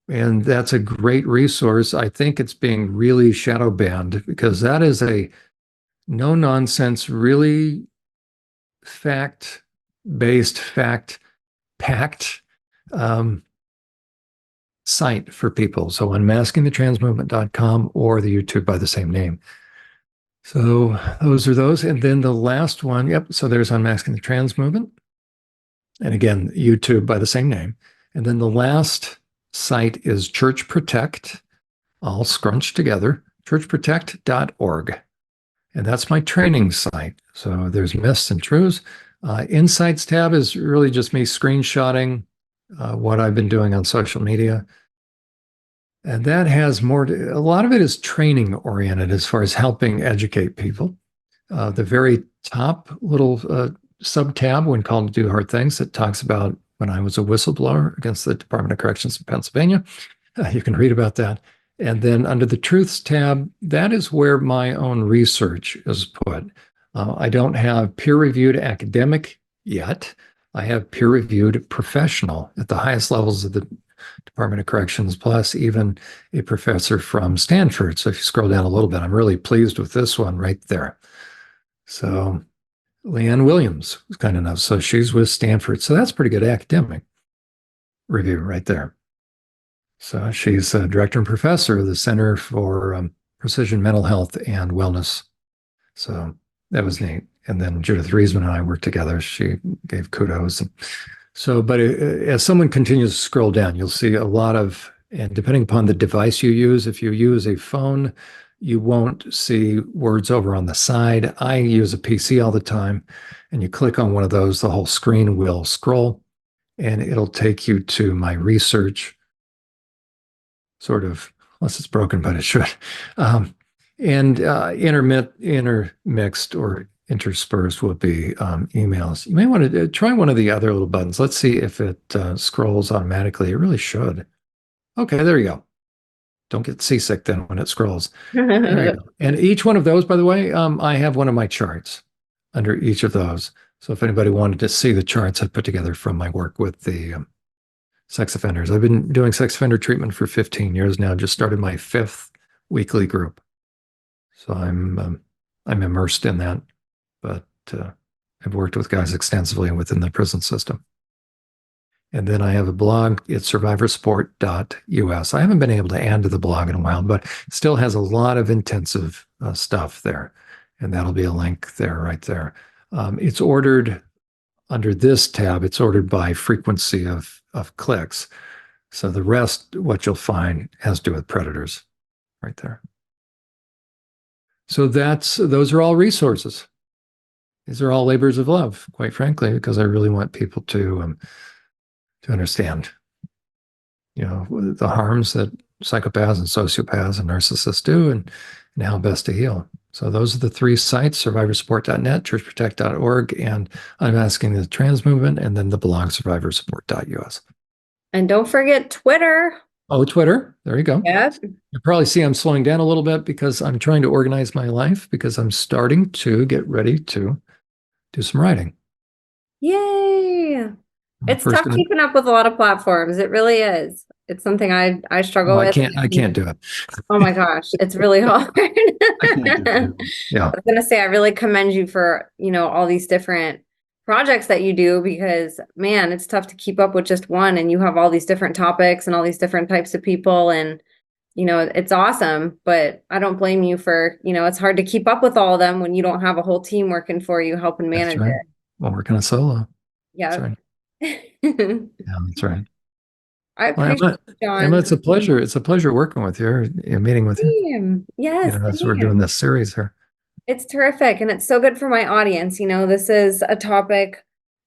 And that's a great resource. I think it's being really shadow banned because that is a no nonsense, really fact based, fact packed um, site for people. So unmaskingthetransmovement.com or the YouTube by the same name. So those are those. And then the last one, yep. So there's Unmasking the Trans Movement. And again, YouTube by the same name. And then the last site is Church Protect, all scrunched together, churchprotect.org. And that's my training site. So there's myths and truths. Insights tab is really just me screenshotting what I've been doing on social media. And that has a lot of it is training oriented as far as helping educate people. The very top little sub tab, when called to do hard things, that talks about when I was a whistleblower against the Department of Corrections in Pennsylvania. You can read about that. And then under the Truths tab, that is where my own research is put. I don't have peer reviewed academic yet. I have peer reviewed professional at the highest levels of the Department of Corrections, plus even a professor from Stanford. So if you scroll down a little bit, I'm really pleased with this one right there. So Leanne Williams was kind enough. So she's with Stanford. So that's pretty good academic review right there. So she's a director and professor of the Center for Precision Mental Health and Wellness. So that was neat. And then Judith Riesman and I worked together. She gave kudos. So, but as someone continues to scroll down, you'll see a lot of, and depending upon the device you use, if you use a phone, you won't see words over on the side. I use a PC all the time, and you click on one of those, the whole screen will scroll, and it'll take you to my research, sort of, unless it's broken, but it should. And intermixed or interspersed will be emails. You may want to try one of the other little buttons. Let's see if it scrolls automatically. It really should. Okay, there you go. Don't get seasick then when it scrolls. There you go. And each one of those, by the way, I have one of my charts under each of those. So if anybody wanted to see the charts I put together from my work with the sex offenders, I've been doing sex offender treatment for 15 years now. Just started my 5th weekly group. So I'm immersed in that, but I've worked with guys extensively within the prison system. And then I have a blog. It's SurvivorSupport.us. I haven't been able to add to the blog in a while, but it still has a lot of intensive stuff there. And that'll be a link there, right there. It's ordered under this tab. It's ordered by frequency of clicks. So the rest, what you'll find, has to do with predators, right there. So those are all resources. These are all labors of love, quite frankly, because I really want people to understand, the harms that psychopaths and sociopaths and narcissists do, and how best to heal. So those are the 3 sites: SurvivorSupport.net, ChurchProtect.org, and Unmasking the Trans Movement, and then the blog SurvivorSupport.us. And don't forget Twitter. Oh, Twitter. There you go. Yep. You probably see I'm slowing down a little bit because I'm trying to organize my life, because I'm starting to get ready to do some writing. Yay. It's First, tough keeping up with a lot of platforms. It really is. It's something I struggle with. I can't do it. Oh my gosh, it's really hard. I can't do it. Yeah. I was gonna say I really commend you for, all these different projects that you do, because man, it's tough to keep up with just one, and you have all these different topics and all these different types of people, and it's awesome, but I don't blame you for, it's hard to keep up with all of them when you don't have a whole team working for you helping manage That's right. it. I'm working on solo. Yeah. That's right. Yeah, that's right. I Well, appreciate it, Emma, Jon. it's a pleasure. It's a pleasure working with you, meeting with you. Same. Yes, As we're doing same. this series here. It's terrific, and it's so good for my audience. This is a topic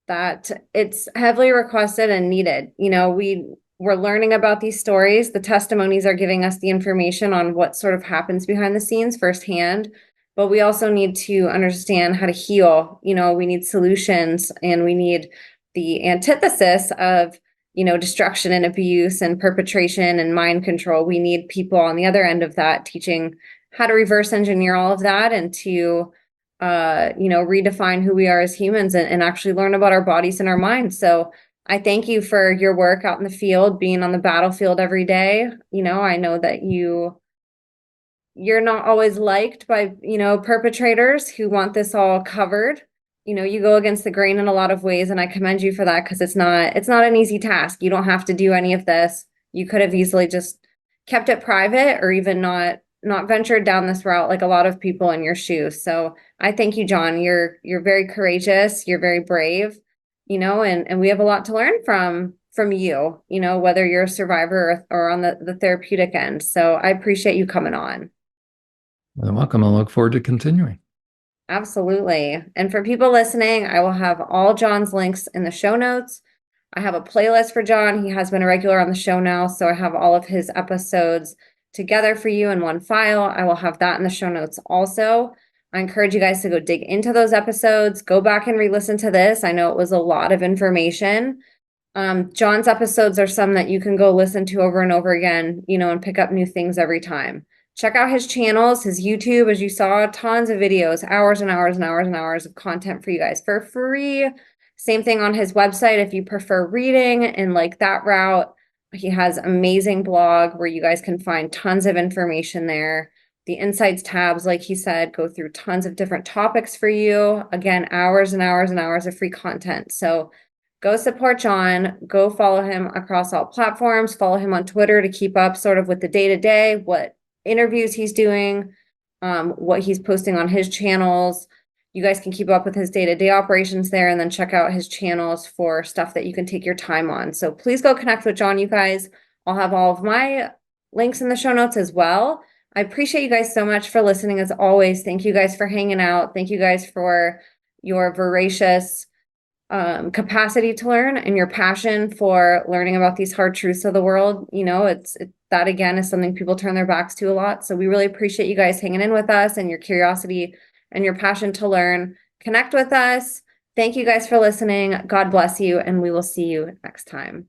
that it's heavily requested and needed. We're learning about these stories. The testimonies are giving us the information on what sort of happens behind the scenes firsthand, but we also need to understand how to heal. We need solutions, and we need the antithesis of destruction and abuse and perpetration and mind control. We need people on the other end of that teaching how to reverse engineer all of that and to redefine who we are as humans, and actually learn about our bodies and our minds. So I thank you for your work out in the field, being on the battlefield every day. I know that you're not always liked by perpetrators who want this all covered. You go against the grain in a lot of ways, and I commend you for that, because it's not an easy task. You don't have to do any of this. You could have easily just kept it private, or even not ventured down this route like a lot of people in your shoes. So I thank you, Jon. You're very courageous, you're very brave, and we have a lot to learn from you, whether you're a survivor or on the therapeutic end. So I appreciate you coming on. Well, welcome. I look forward to continuing. Absolutely. And for people listening, I will have all Jon's links in the show notes. I have a playlist for Jon. He has been a regular on the show now, so I have all of his episodes together for you in one file. I will have that in the show notes also. I encourage you guys to go dig into those episodes, go back and re-listen to this. I know it was a lot of information. Jon's episodes are some that you can go listen to over and over again, and pick up new things every time. Check out his channels, his YouTube. As you saw, tons of videos, hours and hours and hours and hours of content for you guys for free. Same thing on his website if you prefer reading and like that route. He has amazing blog where you guys can find tons of information there. The insights tabs, like he said, go through tons of different topics for you. Again, hours and hours and hours of free content. So go support Jon. Go follow him across all platforms. Follow him on Twitter to keep up sort of with the day-to-day, what interviews he's doing, what he's posting on his channels. You guys can keep up with his day-to-day operations there, and then check out his channels for stuff that you can take your time on. So please go connect with Jon, you guys. I'll have all of my links in the show notes as well. I appreciate you guys so much for listening as always. Thank you guys for hanging out. Thank you guys for your voracious capacity to learn and your passion for learning about these hard truths of the world. That again is something people turn their backs to a lot. So we really appreciate you guys hanging in with us and your curiosity and your passion to learn. Connect with us. Thank you guys for listening. God bless you, and we will see you next time.